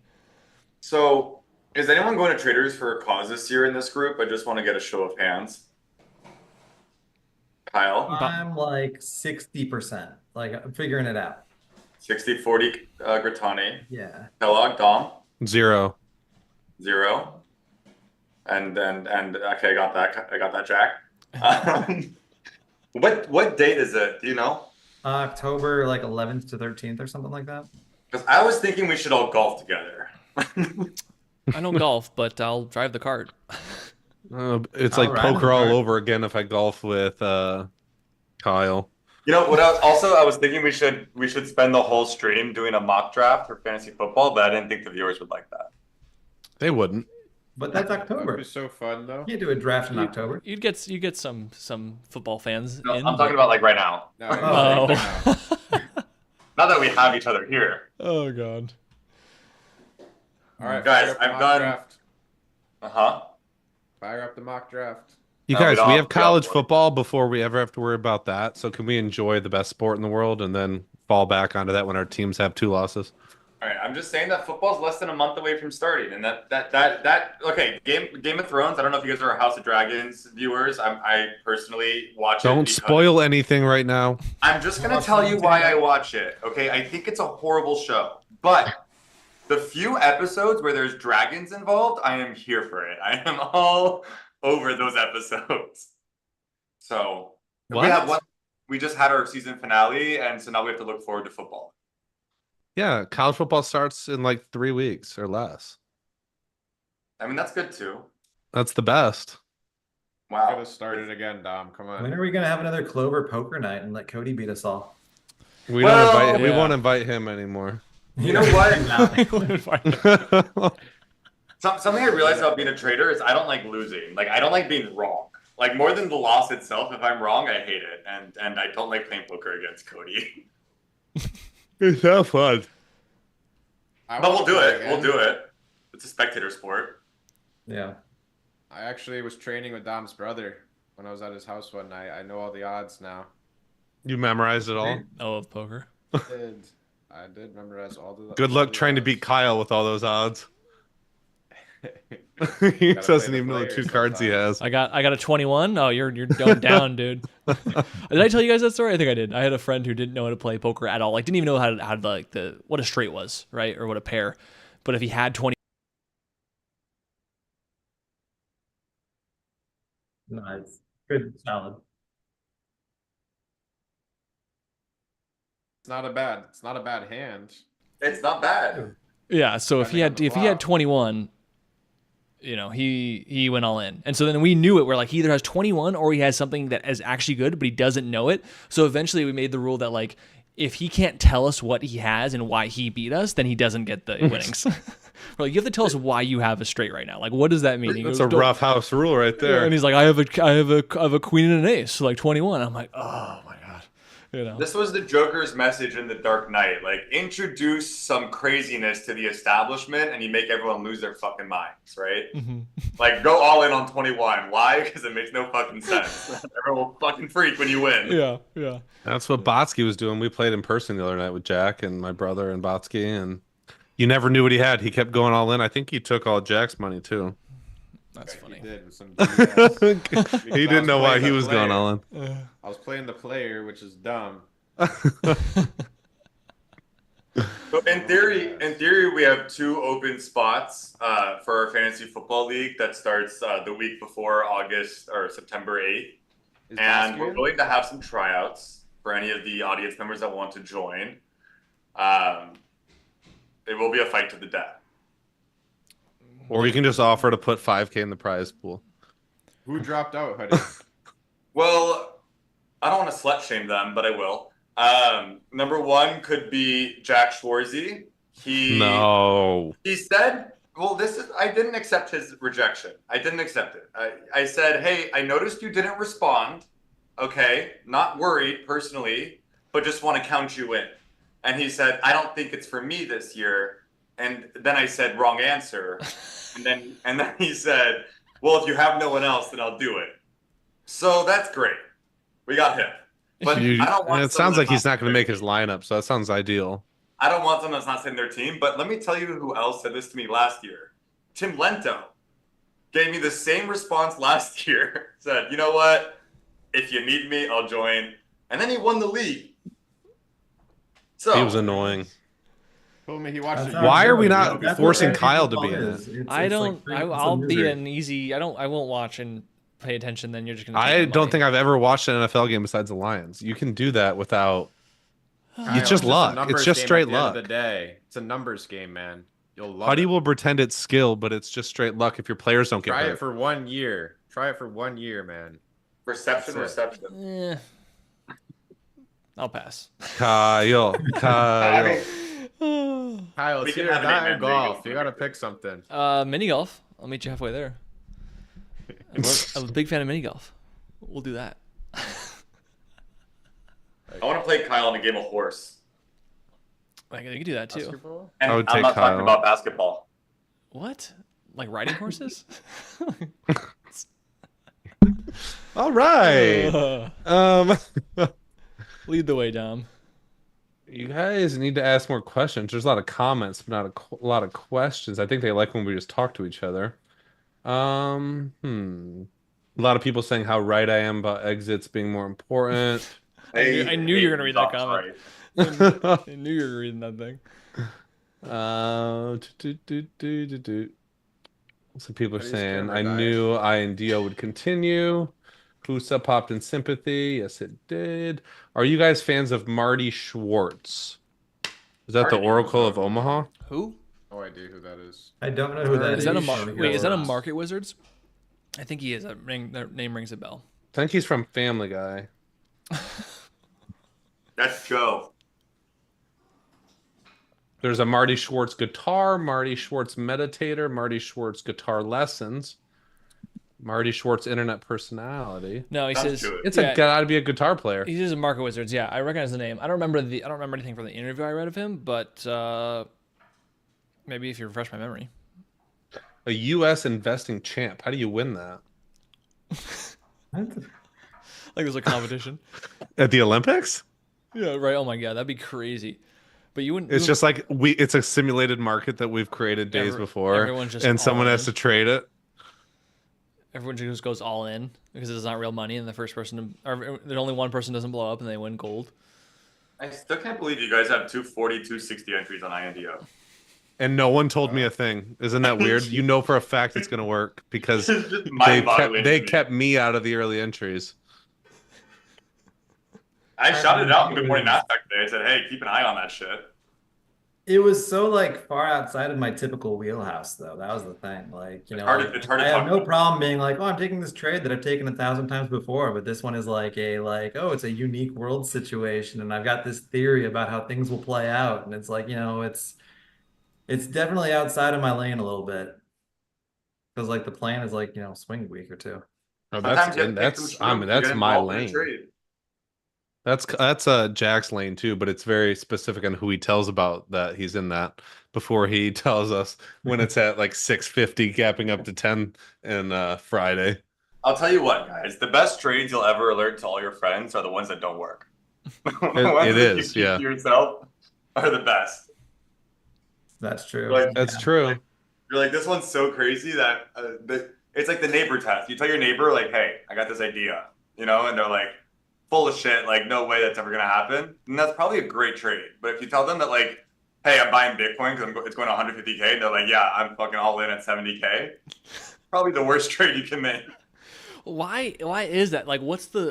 So, is anyone going to Traders for a cause this year in this group? I just want to get a show of hands. Kyle? I'm like 60%. Like I'm figuring it out. 60-40 Gratani. Yeah. Kellogg, Dom? 0. 0. And okay, I got that, Jack. What date is it? Do you know? October like 11th to 13th or something like that. Because I was thinking we should all golf together. I don't golf, but I'll drive the cart. It's Kyle like Ryan poker was all hard. over again if I golf with Kyle. You know what? I was thinking we should spend the whole stream doing a mock draft for fantasy football, but I didn't think the viewers would like that. They wouldn't. But that's That would October. be so fun though. You can't do a draft in October. You'd get some football fans No, in. I'm talking about like right now. No, Oh. Not that we have each other here. Oh god. All right, Guys, fire up the I've mock done- draft. Uh-huh. Fire up the mock draft. You No, guys, we don't we have- have college football before we ever have to worry about that. So can we enjoy the best sport in the world and then fall back onto that when our teams have 2 losses? All right, I'm just saying that football's less than a month away from starting, and that okay. Game of Thrones. I don't know if you guys are House of Dragons viewers. I personally watch it. Don't because- spoil anything right now. I'm just gonna tell you why I watch it. Okay, I think it's a horrible show, but the few episodes where there's dragons involved, I am here for it. I am all over those episodes. So What? we have one. We just had our season finale, and so now we have to look forward to football. Yeah, college football starts in like 3 weeks or less. I mean, that's good too. That's the best. Could Wow. have started again, Dom. Come on. When are we gonna have another Clover poker night and let Cody beat us all? We Well, don't invite. We yeah. won't invite him anymore. You know what? Something I realized about being a trader is I don't like losing. Like I don't like being wrong. Like more than the loss itself, if I'm wrong, I hate it, and I don't like playing poker against Cody. It's not fun. I But we'll won't do play it. We'll again. do it. It's a spectator sport. Yeah. I actually was training with Dom's brother when I was at his house one night. I know all the odds now. You memorized it all. Oh, of poker. I did memorize all the. Good all luck the trying to odds. beat Kyle with all those odds. Gotta He play doesn't the even know the players 2 cards he sometimes. has. I got a 21. Oh, you're going down, dude. Did I tell you guys that story? I think I did. I had a friend who didn't know how to play poker at all. Like didn't even know how to like what a straight was, right? Or what a pair. But if he had 20 Nice. Good salad. It's not a bad hand. It's not bad. Yeah, so if he Depending had on the flop. 21, you know, he went all in. And so then we knew it. We're like, he either has 21 or he has something that is actually good, but he doesn't know it. So eventually we made the rule that like if he can't tell us what he has and why he beat us, then he doesn't get the winnings. We're like, you have to tell us why you have a straight right now. Like, what does that mean? He That's goes, a "Don't-" rough house rule right there. And he's like, I have a queen and an ace, so like 21. I'm like, oh my god, you know. This was the Joker's message in The Dark Knight. Like, introduce some craziness to the establishment, and you make everyone lose their fucking minds, right? Mhm. Like, go all in on 21. Why? Because it makes no fucking sense. Everyone will fucking freak when you win. Yeah. That's what Botsky was doing. We played in person the other night with Jack and my brother and Botsky, and you never knew what he had. He kept going all in. I think he took all Jack's money too. That's He funny. did with some BS. He didn't know why he was going all in. I was playing the player, which is dumb. So in theory, we have 2 open spots for our fantasy football league that starts the week before August or September 8th. Is And we're Basquiat? going to have some tryouts for any of the audience members that want to join. It will be a fight to the death. Or we can just offer to put 5K in the prize pool. Who dropped out, Hoodie? Well, I don't want to slut shame them, but I will. Number 1 could be Jack Schwarzy. No. He said, well, I didn't accept his rejection. I didn't accept it. I said, hey, I noticed you didn't respond. Okay, not worried personally, but just want to count you in. And he said, I don't think it's for me this year. And then I said, wrong answer. And then he said, well, if you have no one else, then I'll do it. So that's great. We got him. But I don't want It someone sounds like that's he's not going to their make his team. lineup, so that sounds ideal. I don't want someone that's not sitting their team. But let me tell you who else said this to me last year. Tim Lento gave me the same response last year. Said, you know what? If you need me, I'll join. And then he won the league. So He was annoying. Told me he watched That's it. how Why it are we goes. not That's forcing what Kyle to be football in is. it? It's I like don't. free- it's a I'll be misery. an easy. I won't watch and pay attention. Then you're just gonna. take I my don't money. think I've ever watched an NFL game besides the Lions. You can do that without. Kyle, It's just a luck. numbers It's just game straight at the end luck. of the day. It's a numbers game, man. You'll love Huddie it. will pretend it's skill, but it's just straight luck if your players don't get Try hurt. it for 1 year. Try it for 1 year, man. Reception, That's it. reception. I'll pass. Kyle. I Kyle. Kyle, We it's can here have an that or eight-man golf. league. You gotta pick something. Mini golf. I'll meet you halfway there. I'm a big fan of mini golf. We'll do that. want to play Kyle in a game of horse. Like, you can do that too. Basketball? And I would I'm take not talking Kyle. about basketball. What? Like riding horses? All right. Lead the way, Dom. You guys need to ask more questions. There's a lot of comments, but not a lot of questions. I think they like when we just talk to each other. A lot of people saying how right I am about exits being more important. I knew you were gonna read that comment. Right. I knew you were reading that thing. Some people are How do you saying scare I my guy? knew INDO would continue. Husa popped in sympathy. Yes, it did. Are you guys fans of Marty Schwartz? Is that the Marty Oracle of Omaha? Who? No idea who that is. I don't know who that is. Is that a Show me wait? Is that a yours. Market Wizards? I think he is. That name rings a bell. I think he's from Family Guy. Let's go. There's a Marty Schwartz guitar, Marty Schwartz meditator, Marty Schwartz guitar lessons, Marty Schwartz internet personality. No, he That's says good. It's yeah, gotta be a guitar player. he is a Market Wizards. Yeah, I recognize the name. I don't remember anything from the interview I read of him, but maybe if you refresh my memory. A U.S. investing champ. How do you win that? Like there's a competition. At the Olympics? Yeah, right. Oh my god, that'd be crazy. But you wouldn't. It's just like it's a simulated market that we've created days before, everyone's just and someone all has in. to trade it. Everyone just goes all in because it's not real money, and the first person, or there's only one person doesn't blow up, and they win gold. I still can't believe you guys have 240, 260 entries on INDO. And no one told me a thing. Isn't that weird? You know for a fact it's gonna work because It's just they mind-boggling they to me. kept me out of the early entries. I shouted it out in Good Morning NASDAQ today. I said, hey, keep an eye on that shit. It was so like far outside of my typical wheelhouse, though. That was the thing. Like, you know, It's hard to I have talk no about. problem being like, oh, I'm taking this trade that I've taken 1,000 times before, but this one is like oh, it's a unique world situation, and I've got this theory about how things will play out, and it's like, you know, it's definitely outside of my lane a little bit, because like the plan is like, you know, swing week or two. Oh, Sometimes you have to take some I mean shrooms. You that's get my involved in a lane. trade. That's Jack's lane too, but it's very specific on who he tells about that he's in that before he tells us when it's at like 650 gapping up to 10 and Friday. I'll tell you what, guys. The best trades you'll ever alert to all your friends are the ones that don't work. The ones It that is, you keep yeah. to yourself are the best. That's true. Like, That's true. You're like, this one's so crazy that it's like the neighbor test. You tell your neighbor, like, hey, I got this idea, you know, and they're like, full of shit, like, no way that's ever gonna happen. And that's probably a great trade. But if you tell them that, like, hey, I'm buying Bitcoin because it's going to 150K, and they're like, yeah, I'm fucking all in at 70K. Probably the worst trade you can make. Why is that? Like, what's the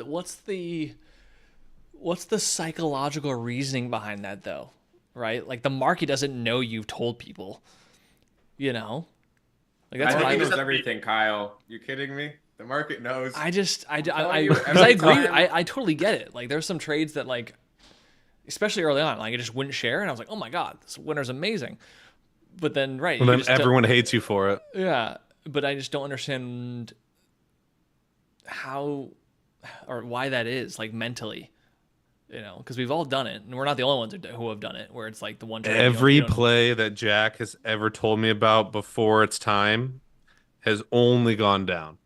psychological reasoning behind that, though? Right? Like, the market doesn't know you've told people. You know, like that's I what think I you Market just knows have to be- everything, Kyle. You kidding me? The market knows. I telling you 'cause I every agree. time. I totally get it. Like, there's some trades that, like, especially early on, like, I just wouldn't share, and I was like, oh my god, this winner's amazing. But then, right, Well, you then just don't- everyone hates you for it. yeah, but I just don't understand how or why that is, like, mentally. You know, because we've all done it, and we're not the only ones who have done it. Where it's like the one trade Every you don't- play that Jack has ever told me about before it's time has only gone down.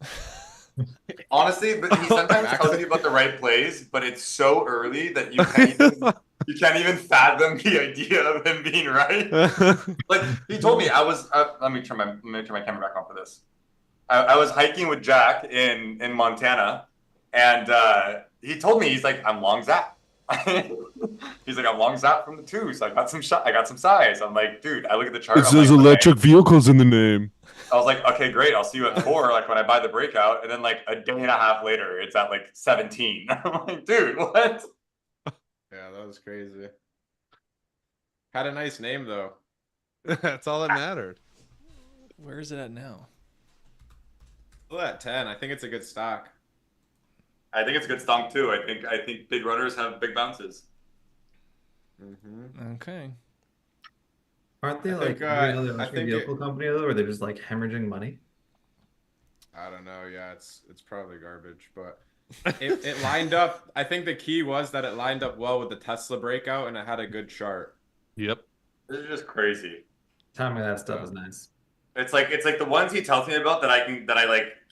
Honestly, but he sometimes tells you about the right plays, but it's so early that you can't even fathom the idea of him being right. Like, he told me, let me turn my camera back on for this. I was hiking with Jack in Montana, and he told me, he's like, I'm long zap. He's like, I'm long zap from the two, so I got some size. I'm like, dude, I look at the chart. I'm like, okay. vehicles in the name. I was like, okay, great. I'll see you at 4, like when I buy the breakout. And then like a day and a half later, it's at like 17. I'm like, dude, what? Yeah, that was crazy. Had a nice name though. That's all that mattered. Where is it at now? Still at 10. I think it's a good stock. I think it's a good stonk too. I think big runners have big bounces. Okay. Aren't they I like think, every other I think vehicle company though, or they're just like hemorrhaging money? I don't know. Yeah, it's probably garbage, but it lined up. I think the key was that it lined up well with the Tesla breakout, and it had a good chart. Yep. This is just crazy. Timing of that stuff is nice. It's like the ones he tells me about that I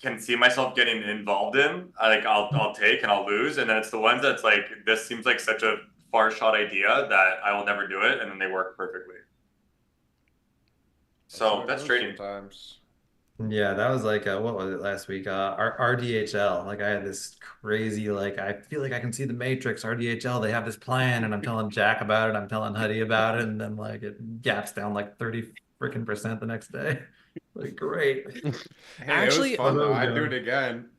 can see myself getting involved in. I'll take and I'll lose, and then it's the ones that's like, this seems like such a far shot idea that I will never do it, and then they work perfectly. So that's trading. Sometimes. Yeah, that was like what was it last week? RDHL. Like I had this crazy, like I feel like I can see the Matrix. RDHL, they have this plan, and I'm telling Jack about it. I'm telling Huddie about it, and then like it gaps down like 30% the next day. Like great. Hey, Actually, it was fun though. I'd do yeah. it again.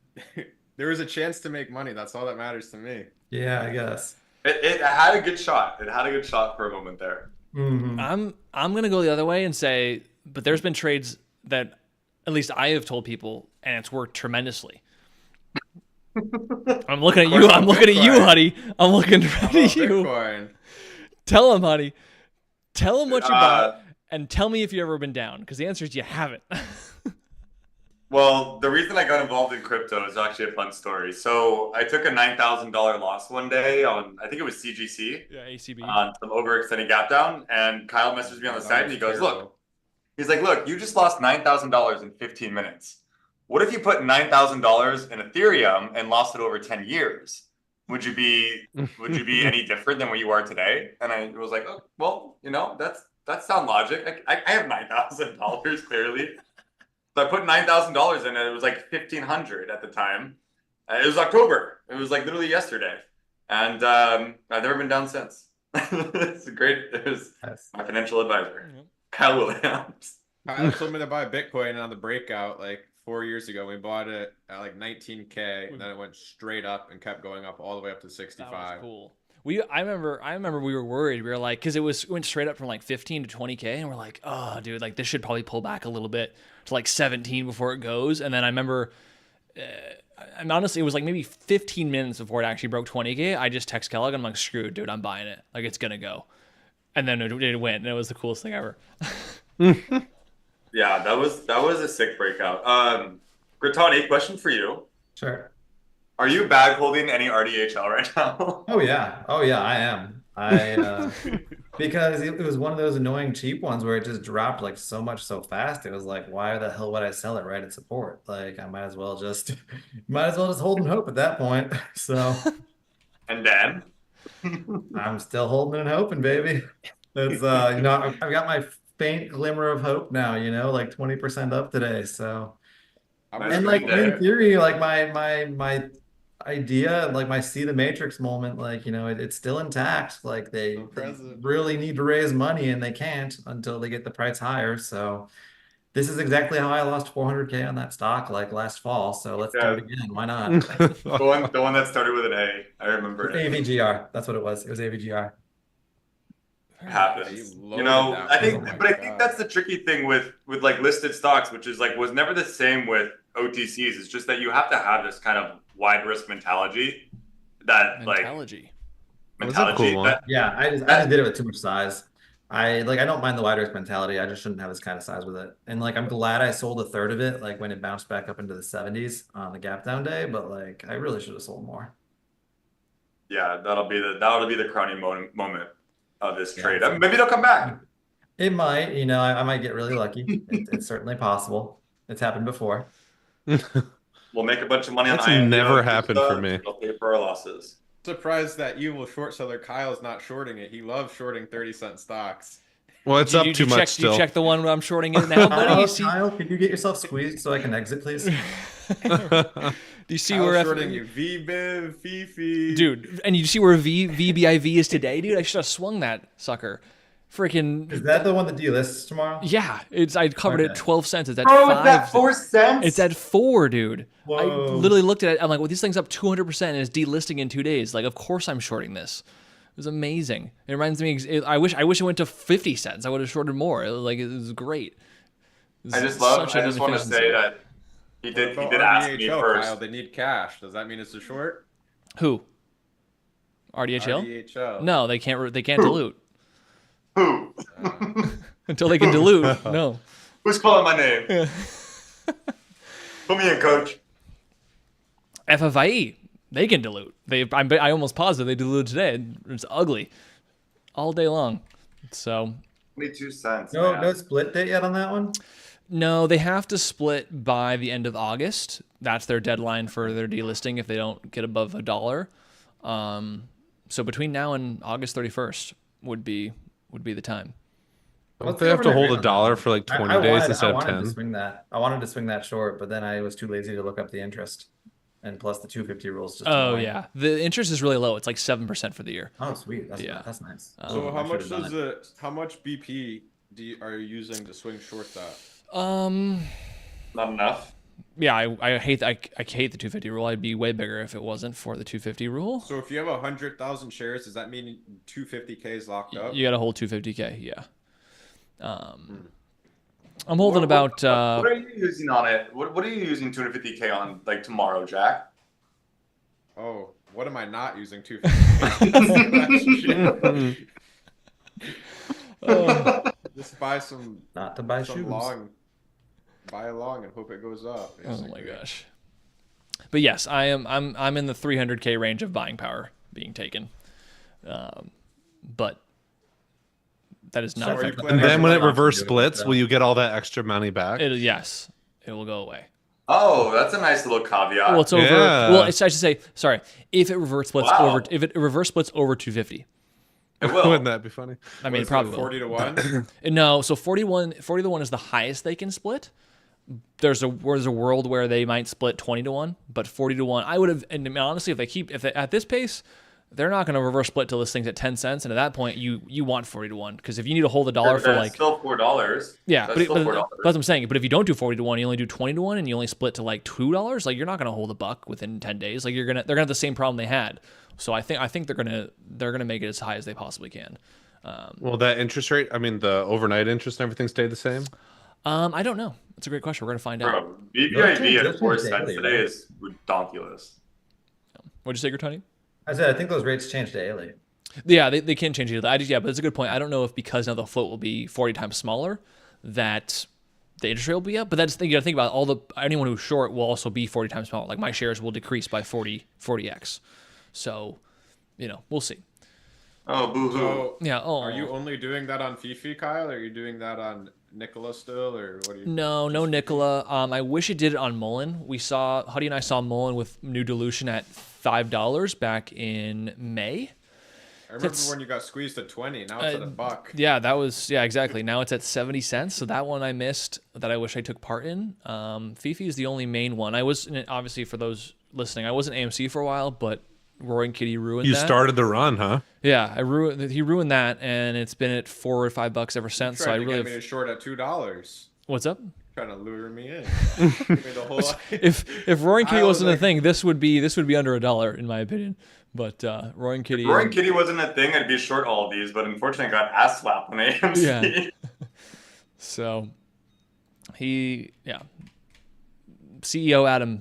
There was a chance to make money. That's all that matters to me. Yeah, I guess. It had a good shot. It had a good shot for a moment there. Mhm. I'm gonna go the other way and say, but there's been trades that at least I have told people, and it's worked tremendously. I'm looking at you. I'm looking at you, Huddy. I'm looking right at you. Bitcoin. Tell him, Huddy. Tell him what you bought, and tell me if you've ever been down. Because the answer is you haven't. Well, the reason I got involved in crypto is actually a fun story. So I took a $9,000 loss one day on, I think it was CGC, Yeah, ACB. on some overextended gap down. And Kyle messaged me on the That side and was he goes, terrible. look, he's like, look, you just lost $9,000 in 15 minutes. What if you put $9,000 in Ethereum and lost it over 10 years? Would you be any different than what you are today? And I was like, oh, well, that's sound logic. I have $9,000 clearly. So I put $9,000 in it. It was like $1,500 at the time. It was October. It was like literally yesterday. And I've never been down since. It's great. It was my financial advisor, Kyle Williams. Kyle told me to buy Bitcoin on the breakout like 4 years ago. We bought it at like 19K, and then it went straight up and kept going up all the way up to 65. That was cool. I remember we were worried. We were like, because it went straight up from like 15 to 20K, and we're like, oh, dude, like this should probably pull back a little bit to like 17 before it goes. And then I remember, and honestly, it was like maybe 15 minutes before it actually broke 20K. I just text Kellogg, and I'm like, screw it, dude, I'm buying it. Like it's gonna go. And then it went, and it was the coolest thing ever. Yeah, that was a sick breakout. Gritani, question for you. Sure. Are you bag holding any RDHL right now? Oh yeah, I am. Because it was one of those annoying cheap ones where it just dropped like so much so fast. It was like, why the hell would I sell it right at support? Like I might as well just hold and hope at that point. So And then I'm still holding and hoping, baby. It's I've got my faint glimmer of hope now, like 20% up today. So and like in theory, like my idea, like my see the matrix moment, like it's still intact. Like they really need to raise money and they can't until they get the price higher. So this is exactly how I lost 400K on that stock like last fall. So let's do it again. Why not? the one that started with an A. I remember it. AVGR. That's what it was. It was AVGR. Happens. I think that's the tricky thing with like listed stocks, which is like was never the same with OTCs. It's just that you have to have this kind of wide risk mentality. Mentality. Yeah, I just did it with too much size. I don't mind the wide risk mentality. I just shouldn't have this kind of size with it. And like I'm glad I sold a third of it, like when it bounced back up into the 70s on the gap down day. But like I really should have sold more. Yeah, that'll be the crowning moment of this trade. Maybe it'll come back. It might. I might get really lucky. It's certainly possible. It's happened before. We'll make a bunch of money on That's IMDb. never happened for me. We'll pay for our losses. Surprised that evil short seller Kyle's not shorting it. He loves shorting 30-cent stocks. Well, it's up too much still. You check the one where I'm shorting it now, buddy. You see? Kyle, could you get yourself squeezed so I can exit, please? Do you see Kyle's where shorting you VBIV, Fifi, dude? And you see where VBIV is today, dude? I should have swung that sucker. Freaking. Is that the one that delists tomorrow? Yeah, I covered it at 12 cents. It's at Bro, 5. it's at 4 cents. It's at 4, dude. Whoa. I literally looked at it. I'm like, well, this thing's up 200% and it's delisting in 2 days. Like, of course I'm shorting this. was amazing. It reminds me. I wish it went to 50 cents. I would have shorted more. It was great. It was I just such an want to inefficiency. say that he What did about ask me RDHL, first. Kyle, they need cash. Does that mean it's a short? Who? RDHL? RDHL. No, they can't. They can't dilute Who? until they can dilute. No. Who's calling my name? Put me in, coach. FFIE, they can dilute. I almost positive they diluted today. It's ugly, all day long. So 22 cents. No, man. no split date yet on that one. no, they have to split by the end of August. That's their deadline for their delisting if they don't get above $1. So between now and August 31st would be the time. Don't What's they the have to overnight hold rate a on that dollar one? for like 20 I days wanted, instead I of wanted 10? to swing that. I wanted to swing that short, but then I was too lazy to look up the interest. And plus the 250 rules. Just Oh annoying. yeah, the interest is really low. It's like 7% for the year. Oh sweet. That's Yeah. that's nice. So I how should've much done it. how much BP are you using to swing short that? Not enough. Yeah, I hate the 250 rule. I'd be way bigger if it wasn't for the 250 rule. So if you have 100,000 shares, does that mean 250K is locked up? You got to hold 250K. Yeah. I'm holding about. What are you using on it? What are you using 250K on like tomorrow, Jack? Oh, what am I not using 250K? Just buy some Not to buy shoes. buy along and hope it goes up. Oh my basically. gosh. But yes, I'm in the 300K range of buying power being taken. But that is not So are you affected. planning And then when it Not reverse to do it, splits, so. will you get all that extra money back? Yes, it will go away. Oh, that's a nice little caveat. Well, it's over. Yeah. Well, I should say sorry. If it reverse splits Wow. over, if it reverse splits over 250, It will. Wouldn't that be funny? I mean, it What's probably that, will. 40 to 1? No, so 40 to 1 is the highest they can split. There's a world where they might split 20 to 1, but 40 to 1, I would have. And I mean, honestly, if they at this pace, they're not going to reverse split till this thing's at 10 cents, and at that point, you want 40 to 1 because if you need to hold a dollar for That's like still $4. yeah, That's but, still but $4. that's what I'm saying. But if you don't do 40 to 1, you only do 20 to 1, and you only split to like $2, like you're not going to hold a buck within 10 days. Like they're gonna have the same problem they had. So I think they're gonna make it as high as they possibly can. Well, that interest rate, I mean, the overnight interest and everything stayed the same? I don't know. It's a great question. We're gonna find out. Bro, BBIB at Those 4 change cents daily, today right? is redonkulous. What'd you say, Tony? I said I think those rates change daily. Yeah, they can change it. Yeah, but it's a good point. I don't know if because now the float will be 40 times smaller, that the interest rate will be up. But that's the thing you got to think about. Anyone who's short will also be 40 times smaller. Like my shares will decrease by 40x. So, we'll see. Oh, boo-hoo. So Yeah. Oh. are you only doing that on Fifi, Kyle? Or are you doing that on Nicola still? Or what are you No, Nicola. I wish it did it on Mullen. Huddie and I saw Mullen with new dilution at $5 back in May. I remember That's- when you got squeezed at 20. Now it's at $1. Yeah, exactly. Now it's at 70 cents. So that one I missed that I wish I took part in. Fifi is the only main one. I was obviously for those listening, I wasn't AMC for a while, but Roy and Kitty ruined You that. started the run, huh? Yeah, he ruined that, and it's been at $4 or $5 ever since. So I Tried to really get me to short at $2. what's up? Trying to lure me in. Give me the whole If Roy and Kitty I was wasn't a like- thing, this would be under $1 in my opinion. But Roy and Kitty. Roy and Kitty wasn't a thing, I'd be short all of these, but unfortunately I got ass slapped on AMC. Yeah. So CEO Adam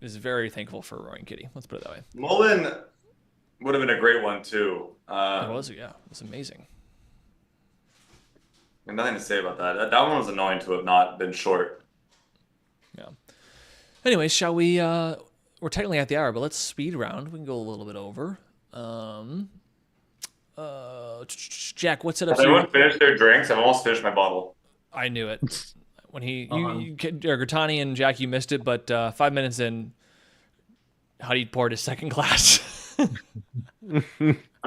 is very thankful for Roy and Kitty. Let's put it that way. Mullen would have been a great one too. It was amazing. Nothing to say about that. That one was annoying to have not been short. Yeah. Anyways, shall we? We're technically at the hour, but let's speed round. We can go a little bit over. Jack, what setups? Has everyone finished their drinks? I've almost finished my bottle. I knew it. When Gertani and Jack, you missed it, but 5 minutes in, Huddy poured his second glass. I'm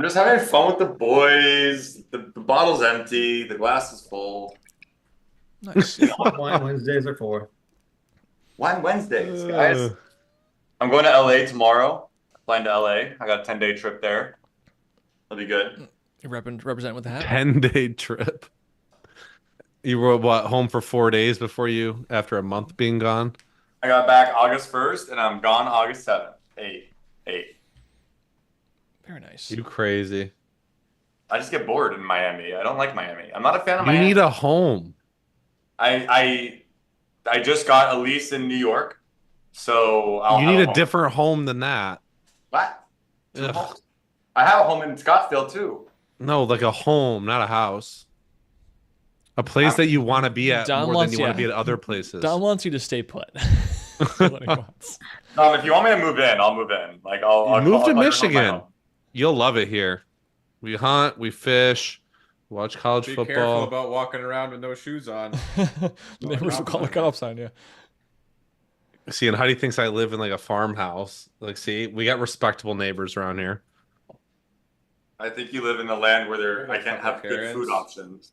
just having fun with the boys. The bottle's empty. The glass is full. Nice. Wine Wednesdays are for. Wine Wednesdays, guys. I'm going to LA tomorrow. Flying to LA. I got a 10-day trip there. That'll be good. You represent with the hat. 10-day trip. You were home for 4 days after a month being gone? I got back August 1st, and I'm gone August 7th. 8. Very nice. You crazy. I just get bored in Miami. I don't like Miami. I'm not a fan of You Miami. need a home. I just got a lease in New York, so I'll You have need a home. different home than that. What? Two Ugh. homes. I have a home in Scottsdale too. No, like a home, not a house. A place that you want to be at Dom more wants than you want to yeah. be at other places. Dom wants you to stay put. That's what he wants. If you want me to move in, I'll move in. Like I'll Move I'll to call your home my Michigan. home. You'll love it here. We hunt, we fish, watch college Be football. careful about walking around with no shoes on. Neighbors will call the cops on you. See, and Heidi thinks I live in like a farmhouse. Like, see, we got respectable neighbors around here. I think you live in a land where I can't have good Karens. food options.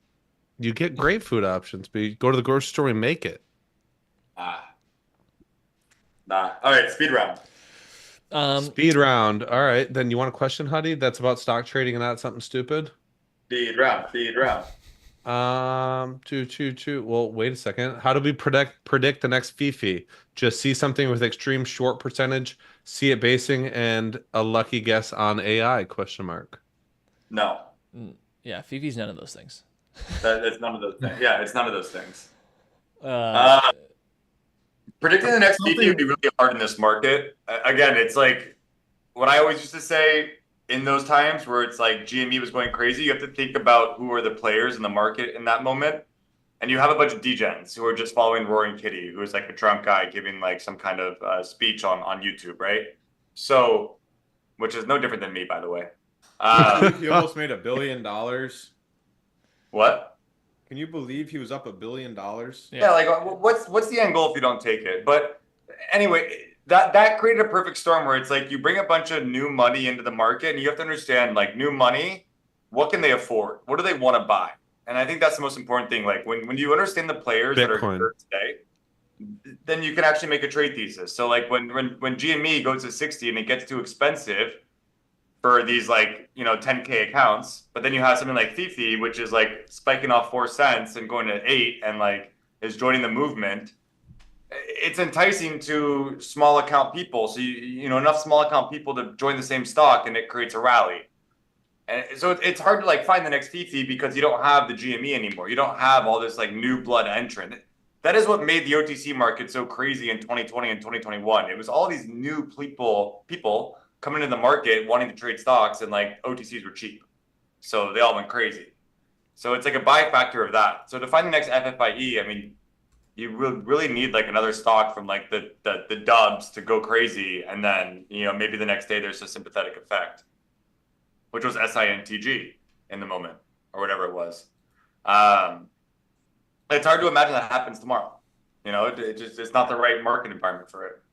You get great food options, but you go to the grocery store and make it. Nah. All right, speed round. Speed round. All right, then you want a question, Huddy? That's about stock trading and not something stupid. Speed round. Speed round. Two. Well, wait a second. How do we predict the next Fifi? Just see something with extreme short percentage, see it basing, and a lucky guess on AI? Question mark. No, Yeah, Fifi's none of those things. it's none of those things. Yeah, it's none of those things. Uh, Predicting the next Fifi would be really hard in this market. Again, it's like what I always used to say in those times where it's like GME was going crazy. You have to think about who are the players in the market in that moment. And you have a bunch of degens who are just following Roaring Kitty, who is like a drunk guy giving like some kind of speech on YouTube, right? So, which is no different than me, by the way. He almost made $1 billion. What? Can you believe he was up $1 billion? Yeah, like what's the end goal if you don't take it? But anyway, that created a perfect storm where it's like you bring a bunch of new money into the market, and you have to understand like new money, what can they afford? What do they want to buy? And I think that's the most important thing. Like when you understand the players that are here today, then you can actually make a trade thesis. So like when GME goes to 60 and it gets too expensive for these like 10K accounts, but then you have something like Fifi, which is like spiking off 4 cents and going to 8 and like is joining the movement. It's enticing to small account people. So you know enough small account people to join the same stock, and it creates a rally. And so it's hard to like find the next Fifi because you don't have the GME anymore. You don't have all this like new blood entrant. That is what made the OTC market so crazy in 2020 and 2021. It was all these new people coming into the market wanting to trade stocks, and like OTCs were cheap. So they all went crazy. So it's like a buy factor of that. So to find the next FFIE, I mean, you really need like another stock from like the dubs to go crazy. And then, maybe the next day there's a sympathetic effect, which was SINTG in the moment or whatever it was. It's hard to imagine that happens tomorrow. It's not the right market environment for it.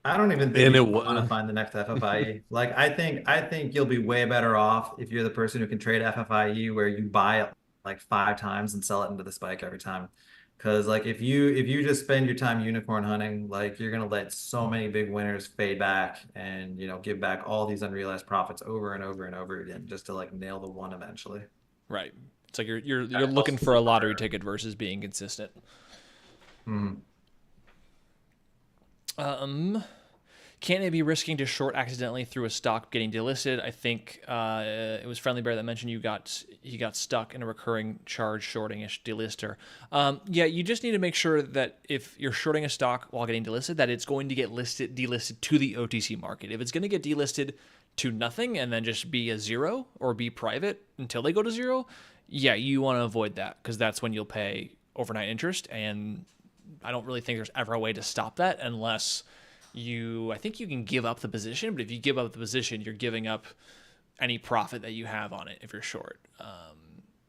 I don't even think you want to find the next FFIE. Like I think you'll be way better off if you're the person who can trade FFIE where you buy it like 5 times and sell it into the spike every time. Because like if you just spend your time unicorn hunting, like you're gonna let so many big winners fade back and give back all these unrealized profits over and over and over again just to like nail the one eventually. Right. It's like you're looking for a lottery ticket versus being consistent. Can it be risking to short accidentally through a stock getting delisted? I think it was Friendly Bear that mentioned he got stuck in a recurring charge shorting-ish delister. Yeah, you just need to make sure that if you're shorting a stock while getting delisted, that it's going to get delisted to the OTC market. If it's going to get delisted to nothing and then just be a zero or be private until they go to zero, yeah, you want to avoid that because that's when you'll pay overnight interest, and I don't really think there's ever a way to stop that unless I think you can give up the position, but if you give up the position, you're giving up any profit that you have on it if you're short. And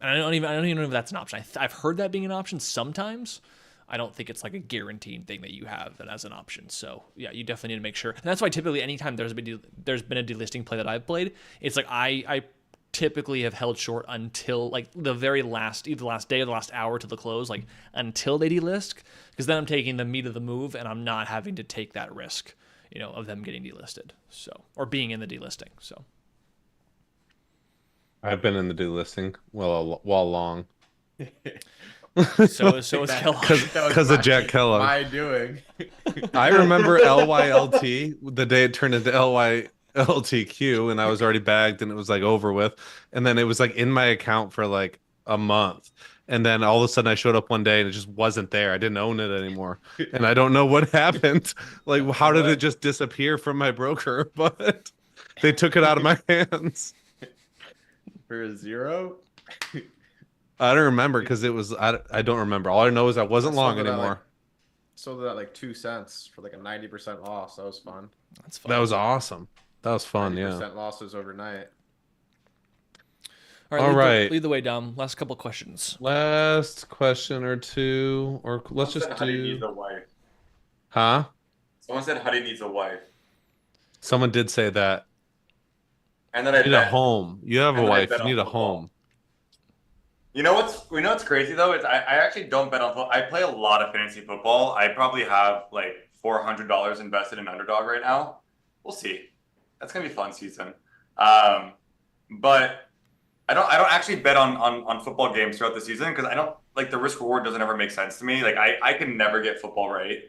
I don't even know if that's an option. I've heard that being an option sometimes. I don't think it's like a guaranteed thing that you have that as an option. So yeah, you definitely need to make sure. And that's why typically anytime there's been a delisting play that I've played, it's like I typically have held short until like the very last, either the last day or the last hour to the close, like until they delist, because then I'm taking the meat of the move and I'm not having to take that risk, of them getting delisted. So, or being in the delisting. So I've been in the delisting while long. So is Kellogg. Because of Jack Kellogg. My doing. I remember LYLT, the day it turned into LTQ, and I was already bagged, and it was like over with. And then it was like in my account for like a month. And then all of a sudden I showed up one day and it just wasn't there. I didn't own it anymore. And I don't know what happened. Like, how did it just disappear from my broker? But they took it out of my hands. For a 0? I don't remember because it was, I don't remember. All I know is I wasn't long anymore. Sold it at like 2 cents for like a 90% loss. That was fun. That's fun. That was awesome. That was fun, 90% yeah. losses overnight. All right. Lead the way, Dom. Last couple questions. Last question or two, or let's just Huddy do. needs a wife. Huh? Someone said Huddy needs a wife. Someone did say that. And then I You need a bet. home. You have a And then I wife. bet You on need a football. home. You know what's crazy though is I actually don't bet on football. I play a lot of fantasy football. I probably have like $400 invested in Underdog right now. We'll see. That's gonna be a fun season. But I don't actually bet on football games throughout the season because I don't like the risk reward doesn't ever make sense to me. Like I can never get football right.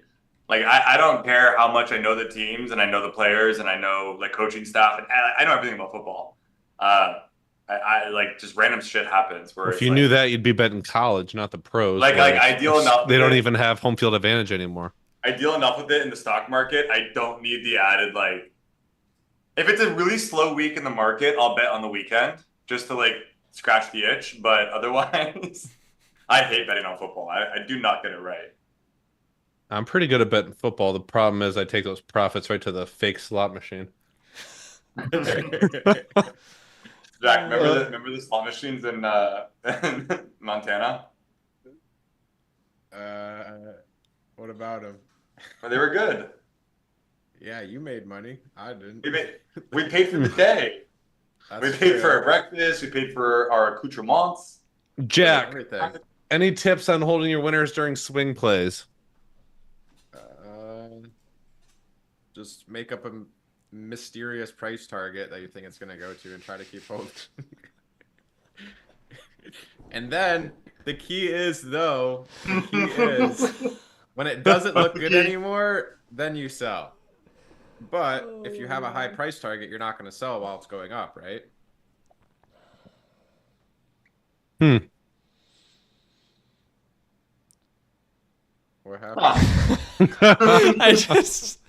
Like I don't care how much I know the teams and I know the players and I know like coaching staff and I know everything about football. I like just random shit happens where If it's you like, knew that, you'd be betting college, not the pros. Like where I deal enough. They with don't it. even have home field advantage anymore. I deal enough with it in the stock market. I don't need the added like. If it's a really slow week in the market, I'll bet on the weekend just to like scratch the itch. But otherwise, I hate betting on football. I do not get it right. I'm pretty good at betting football. The problem is I take those profits right to the fake slot machine. Jack, remember the slot machines in Montana? What about them? Well, they were good. Yeah, you made money. I didn't. We paid for the day. We paid for our breakfast. We paid for our accoutrements. Jack, Everything. any tips on holding your winners during swing plays? Just make up a mysterious price target that you think it's going to go to and try to keep holding. And then the key is, though, when it doesn't look good anymore, then you sell. But if you have a high price target, you're not going to sell while it's going up, right? What happened? I just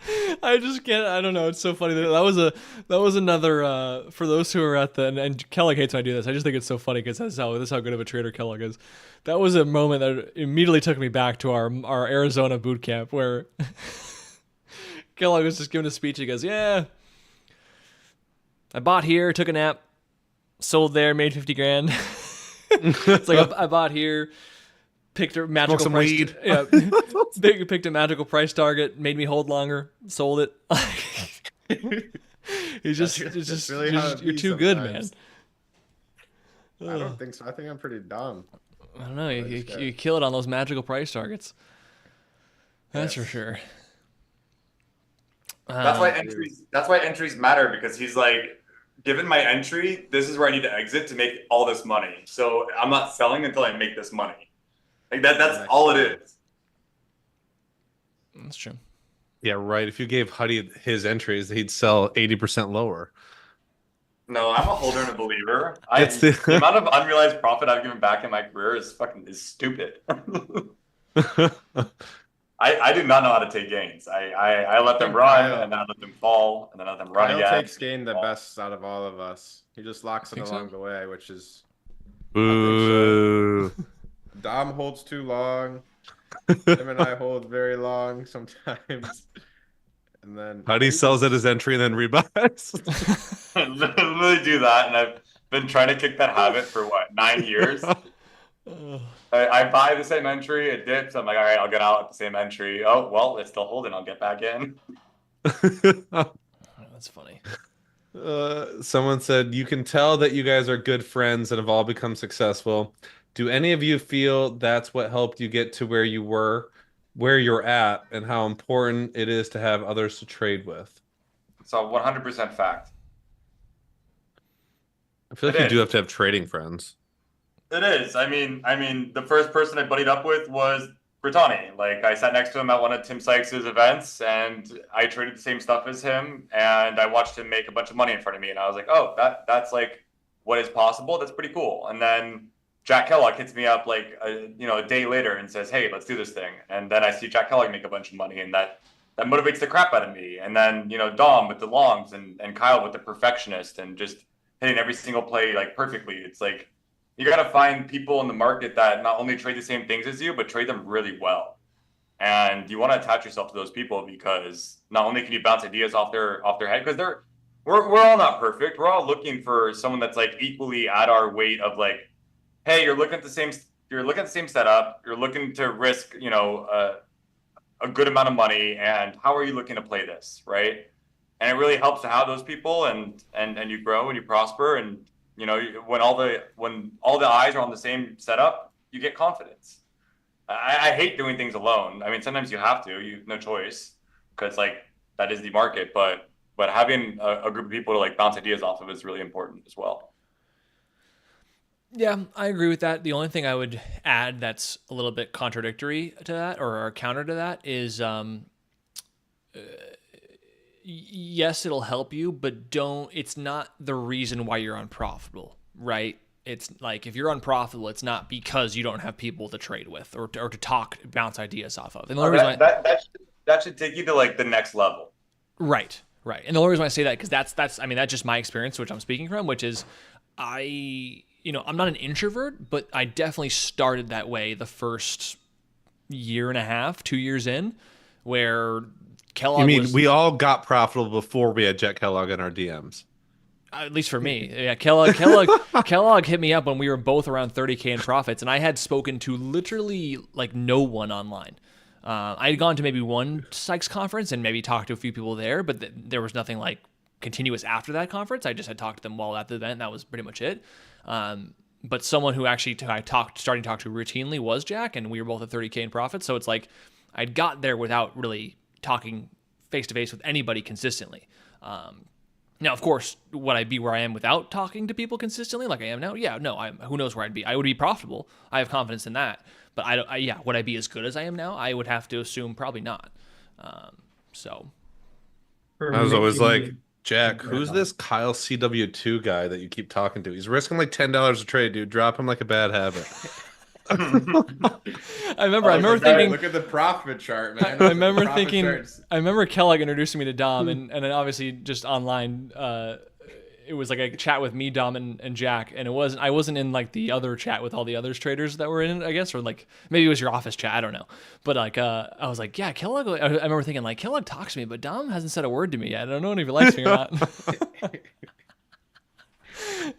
can't. I don't know. It's so funny that was another for those who are at the and Kellogg hates when I do this. I just think it's so funny because this is how good of a trader Kellogg is. That was a moment that immediately took me back to our Arizona boot camp where Kellogg was just giving a speech. He goes, "Yeah, I bought here, took a nap, sold there, made 50 grand." It's like I bought here. Picked a magical some price. weed. Yeah, picked a magical price target. Made me hold longer. Sold it. It's really how it you're be too good, sometimes. man. I don't think so. I think I'm pretty dumb. I don't know. You kill it on those magical price targets. That's Yes. for sure. That's why entries matter because he's like, given my entry, this is where I need to exit to make all this money. So I'm not selling until I make this money. Like that's all it is. That's true. Yeah, right. If you gave Huddy his entries, he'd sell 80% lower. No, I'm a holder and a believer. It's the the- amount of unrealized profit I've given back in my career is stupid. I do not know how to take gains. I let them run and then I let them fall and then I let them run Kyle again. takes gain the best out of all of us. He just locks it Think so? along the way, which is Boo. Dom holds too long. Tim and I hold very long sometimes. And then Huddy sells at his entry and then rebuys. I literally do that, and I've been trying to kick that habit for 9 years. I buy the same entry, it dips. I'm like, all right, I'll get out at the same entry. Oh well, it's still holding. I'll get back in. That's funny. Someone said, you can tell that you guys are good friends and have all become successful. Do any of you feel that's what helped you get to where you're at, and how important it is to have others to trade with? So 100% fact. I feel like you do have to have trading friends. It is. I mean, the first person I buddied up with was Brittany. Like I sat next to him at one of Tim Sykes' events, and I traded the same stuff as him, and I watched him make a bunch of money in front of me, and I was like, oh, that's like what is possible. That's pretty cool. And then Jack Kellogg hits me up like a day later and says, hey, let's do this thing. And then I see Jack Kellogg make a bunch of money, and that motivates the crap out of me. And then Dom with the longs, and Kyle with the perfectionist, and just hitting every single play like perfectly. It's like you got to find people in the market that not only trade the same things as you, but trade them really well. And you want to attach yourself to those people, because not only can you bounce ideas off their head, because we're all not perfect. We're all looking for someone that's like equally at our weight of like, hey, you're looking at the same setup. You're looking to risk, a good amount of money, and how are you looking to play this, right? And it really helps to have those people, and you grow and you prosper, and when all the eyes are on the same setup, you get confidence. I hate doing things alone. I mean, sometimes you have to, you no choice, because like that is the market, but having a group of people to like bounce ideas off of is really important as well. Yeah, I agree with that. The only thing I would add that's a little bit contradictory to that, or counter to that, is yes, it'll help you, but it's not the reason why you're unprofitable, right? It's like if you're unprofitable, it's not because you don't have people to trade with or to bounce ideas off of. And the only reason that should take you to like the next level. Right. And the only reason I say that, because that's just my experience, which I'm speaking from, which is I'm not an introvert, but I definitely started that way the first year and a half, 2 years in, where Kellogg we all got profitable before we had Jack Kellogg in our DMs? At least for me. Yeah, Kellogg hit me up when we were both around 30K in profits, and I had spoken to literally like no one online. I had gone to maybe one Sykes conference and maybe talked to a few people there, but there was nothing like continuous after that conference. I just had talked to them while at the event, and that was pretty much it. But someone who actually starting to talk to routinely was Jack, and we were both at 30K in profits. So it's like I'd got there without really talking face to face with anybody consistently. Now, of course, would I be where I am without talking to people consistently like I am now? Yeah, no. Who knows where I'd be? I would be profitable. I have confidence in that. But would I be as good as I am now? I would have to assume probably not. So I was always like, Jack, who's this Kyle CW2 guy that you keep talking to? He's risking like $10 a trade, dude. Drop him like a bad habit. I remember thinking, look at the profit chart, man. I remember Kellogg introducing me to Dom, and then obviously just online, it was like a chat with me, Dom, and Jack, and I wasn't in like the other chat with all the others traders that were in it, I guess, or like maybe it was your office chat, I don't know. But like I was like, yeah, Kellogg. I remember thinking like Kellogg talks to me, but Dom hasn't said a word to me yet. I don't know if he likes me or not.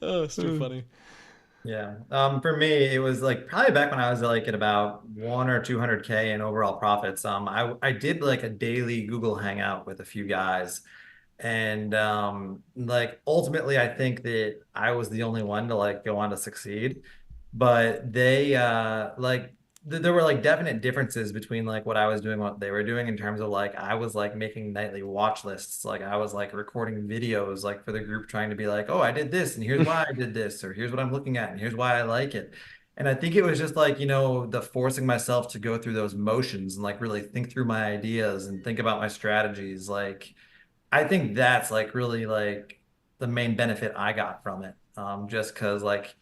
Oh, it's too funny. Yeah. For me, it was like probably back when I was like at about 1 or 200K in overall profits. I did like a daily Google Hangout with a few guys. And like ultimately I think that I was the only one to like go on to succeed. But they there were like definite differences between like what I was doing and what they were doing in terms of like I was like making nightly watch lists. Like I was like recording videos like for the group trying to be like, oh, I did this and here's why I did this, or here's what I'm looking at and here's why I like it. And I think it was just like, the forcing myself to go through those motions and like really think through my ideas and think about my strategies. Like I think that's like really like the main benefit I got from it. Just because like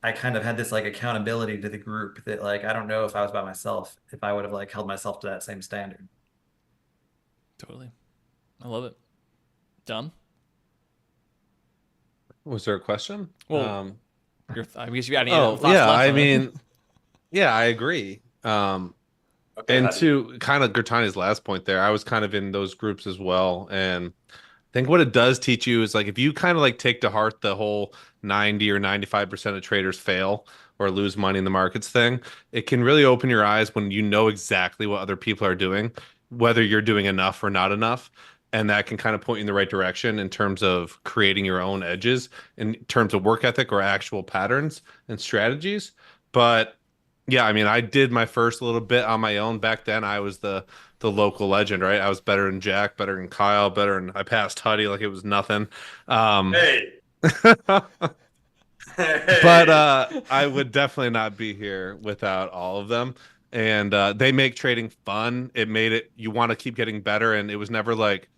I kind of had this like accountability to the group that like I don't know if I was by myself if I would have like held myself to that same standard. Totally. I love it. Dom? Was there a question? Well, I guess you got any thoughts left I on mean, yeah, I agree. Okay, and to kind of Gertani's last point there, I was kind of in those groups as well. And I think what it does teach you is like if you kind of like take to heart the whole 90 or 95% of traders fail or lose money in the markets thing, it can really open your eyes when you know exactly what other people are doing, whether you're doing enough or not enough. And that can kind of point you in the right direction in terms of creating your own edges in terms of work ethic or actual patterns and strategies. But yeah, I mean, I did my first little bit on my own. Back then, I was the local legend, right? I was better than Jack, better than Kyle, I passed Huddie like it was nothing. Hey. But I would definitely not be here without all of them. and they make trading fun. It made it you want to keep getting better, and it was never like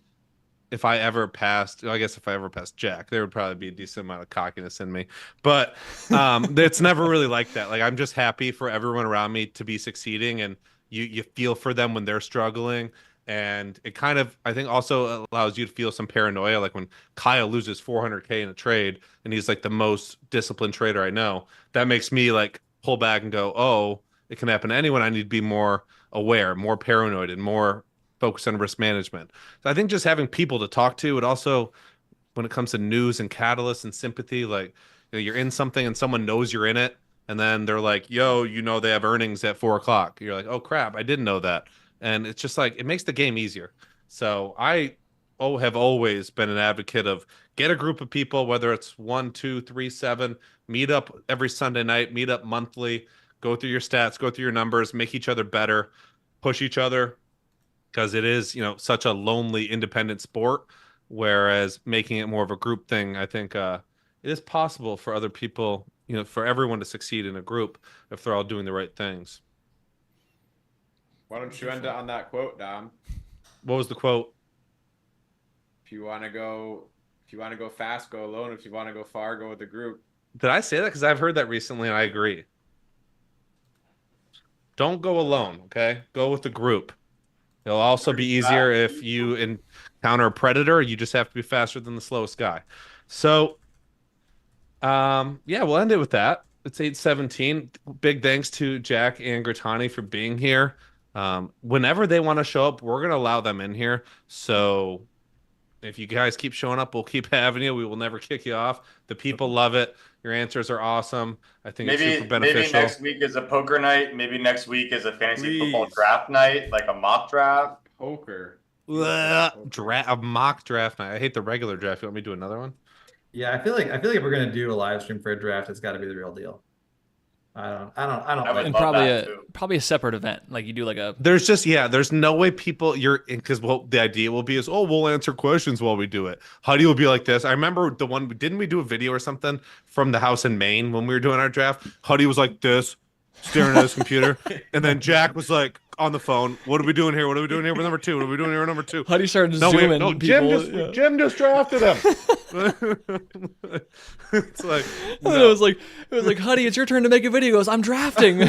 if I ever passed, I guess if I ever passed Jack, there would probably be a decent amount of cockiness in me. But it's never really like that. Like I'm just happy for everyone around me to be succeeding, and you feel for them when they're struggling. And it kind of, I think, also allows you to feel some paranoia. Like when Kyle loses 400K in a trade, and he's like the most disciplined trader I know, that makes me like pull back and go, oh, it can happen to anyone. I need to be more aware, more paranoid, and more focused on risk management. So I think just having people to talk to, it also, when it comes to news and catalysts and sympathy, like you're in something and someone knows you're in it, and then they're like, yo, they have earnings at 4 o'clock. You're like, oh crap, I didn't know that. And it's just like, it makes the game easier. So I have always been an advocate of get a group of people, whether it's 1, 2, 3, 7, meet up every Sunday night, meet up monthly, go through your stats, go through your numbers, make each other better, push each other, because it is, such a lonely independent sport, whereas making it more of a group thing, I think it is possible for other people, for everyone to succeed in a group if they're all doing the right things. Why don't you end it on that quote, Dom? What was the quote? If you want to go fast, go alone. If you want to go far, go with the group. Did I say that? Because I've heard that recently and I agree. Don't go alone, okay? Go with the group. It'll also be easier if you encounter a predator. You just have to be faster than the slowest guy. So, yeah, we'll end it with that. It's 8:17. Big thanks to Jack and Gratani for being here. Whenever they want to show up, we're going to allow them in here. So if you guys keep showing up, we'll keep having you. We will never kick you off. The people love it. Your answers are awesome. I think it's super beneficial. Maybe next week is a poker night. Maybe next week is a fantasy football draft night, like a mock draft. Poker. A mock draft night. I hate the regular draft. You want me to do another one? Yeah, I feel like if we're gonna do a live stream for a draft, it's got to be the real deal. I don't. would And love probably a separate event, like you do like a. There's no way people because the idea will be is we'll answer questions while we do it. Huddie will be like this. I remember didn't we do a video or something from the house in Maine when we were doing our draft? Huddie was like this, staring at his computer, and then Jack was like on the phone. What are we doing here? What are we doing here with number 2? What are we doing here with number 2? Huddie started zooming. No, people. Jim just drafted him. It's like And it was like, Huddie, it's your turn to make a video. He goes, I'm drafting.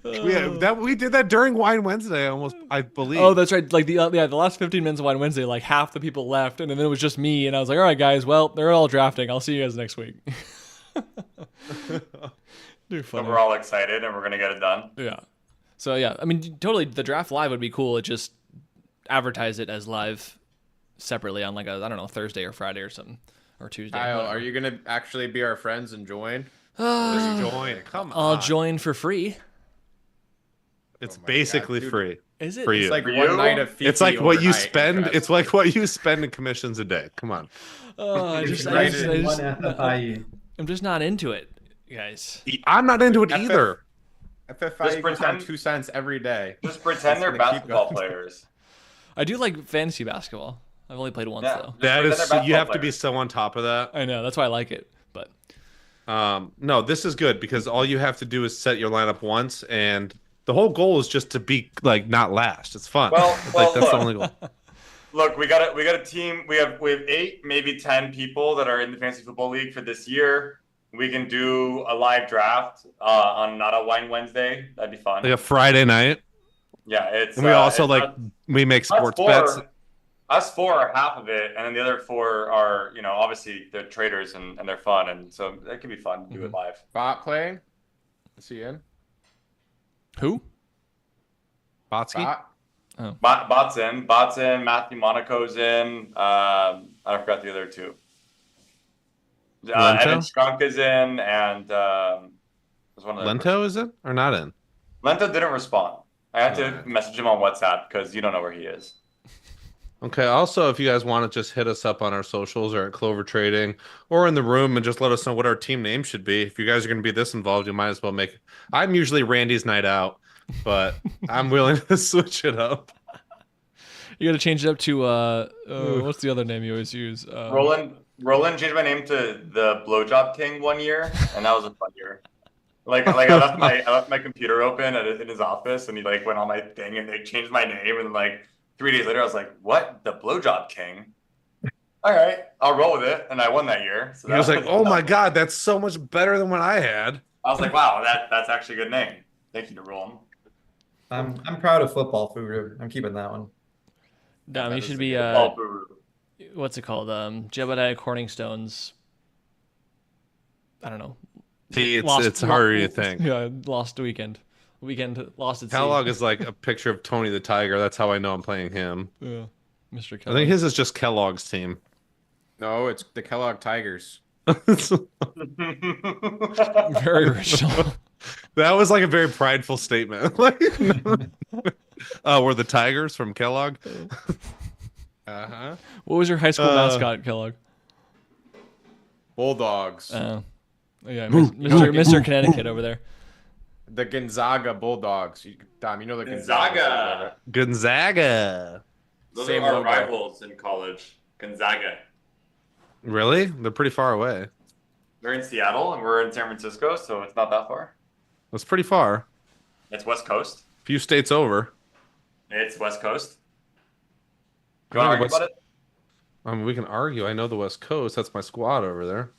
we did that during Wine Wednesday, I believe. Oh, that's right. Like the last 15 minutes of Wine Wednesday, like half the people left, and then it was just me, and I was like, all right, guys, well, they're all drafting. I'll see you guys next week. Dude, So we're all excited and we're going to get it done. Yeah. So yeah, I mean, totally. The draft live would be cool. It just advertise it as live separately on like I don't know, Thursday or Friday or something, or Tuesday. Kyle, are you gonna actually be our friends and join? Just join. Come on. I'll join for free. It's my basically God, dude. free. Is it? For you. It's like For one you? night of It's like what you overnight spend. interest. It's like what you spend in commissions a day. Come on. I One just, FFIE. I'm just not into it, guys. I'm not into it either. FFI Just equals pretend- 2 cents every day. Just pretend they're That's gonna keep basketball going. players. I do like fantasy basketball. I've only played once Yeah. though. That Just is, pretend they're you have basketball to be players. so on top of that. I know that's why I like it. But No, this is good because all you have to do is set your lineup once, and the whole goal is just to be like not last. It's fun. Well, like that's look. the only goal. Look, we got a team. We have 8, maybe 10 people that are in the fantasy football league for this year. We can do a live draft on not a Wine Wednesday. That'd be fun. Like a Friday night, Yeah, it's. and we also it's like us- we make us sports four- bets. Us 4 are half of it, and then the other 4 are, obviously they're traders and they're fun, and so that could be fun to do it live. Bot playing? Is he in? who? Botsky. Bot? Bot's in. Matthew Monaco's in. I forgot the other 2. Lento? Evan Strunk is in, and there's one other Lento is it or not in? person. Lento didn't respond. I had to message him on WhatsApp because you don't know where he is. Okay. Also, if you guys want to just hit us up on our socials or at Clover Trading or in the room and just let us know what our team name should be. If you guys are going to be this involved, you might as well make. I'm usually Randy's night out, but I'm willing to switch it up. You got to change it up to what's the other name you always use? Roland changed my name to the Blowjob King one year, and that was a fun year. I left my computer open in his office, and he like went on my thing, and they changed my name, and like 3 days later, I was like, "What? The blowjob king?" All right, I'll roll with it, and I won that year. So He was like, "Oh my god, that's so much better than what I had." I was like, "Wow, that's actually a good name. Thank you to roll." I'm proud of football Furu. I'm keeping that one. Damn, you should be what's it called? Jebediah Corningstone's. I don't know. See, it's harder to think. Yeah, lost weekend. Weekend lost at sea. Kellogg is like a picture of Tony the Tiger. That's how I know I'm playing him. Yeah, Mr. I Kellogg. think his is just Kellogg's team. No, it's the Kellogg Tigers. Very original. That was like a very prideful statement. Like, we're the Tigers from Kellogg. Uh-huh. What was your high school mascot, Kellogg? Bulldogs. Yeah, Mr. Connecticut over there. The Gonzaga Bulldogs. Dom, you know the Gonzaga. Gonzaga. Those Same are our logo. rivals in college. Gonzaga. Really? They're pretty far away. They're in Seattle, and we're in San Francisco, so it's not that far. That's pretty far. It's West Coast. A few states over. It's West Coast. You I want to think argue about I mean, we can argue. I know the West Coast. That's my squad over there.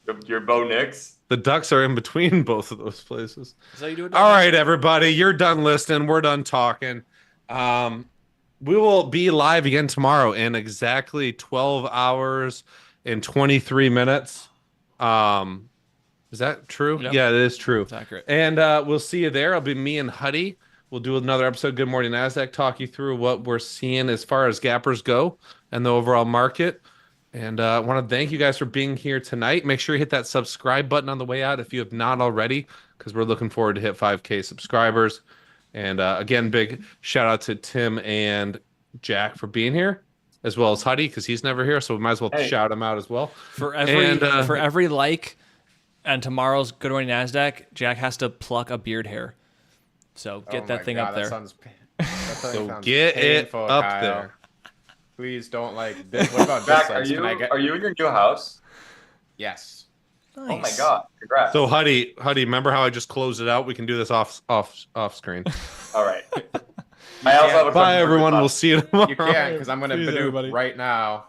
it? Your Bo Nix. The Ducks are in between both of those places. Is that how you do it? All right, everybody. You're done listening. We're done talking. We will be live again tomorrow in exactly 12 hours and 23 minutes. Is that true? Yep. Yeah, it is true. It's accurate. And we'll see you there. It'll be me and Huddie. We'll do another episode, Good Morning NASDAQ, talk you through what we're seeing as far as gappers go and the overall market. And I want to thank you guys for being here tonight. Make sure you hit that subscribe button on the way out if you have not already, because we're looking forward to hit 5K subscribers. And again, big shout out to Tim and Jack for being here, as well as Huddie, because he's never here, so we might as well shout him out as well. For every like and tomorrow's Good Morning NASDAQ, Jack has to pluck a beard hair. So get that thing up there. So get it up there. Please don't like this. What about Jack, this? are you in your new house? Yes. Nice. Oh my god! Congrats. So Huddie, remember how I just closed it out? We can do this off screen. All right. I also have a Bye, everyone. We'll see you tomorrow. You can't, because I'm going to Peace, Badoo everybody. right now.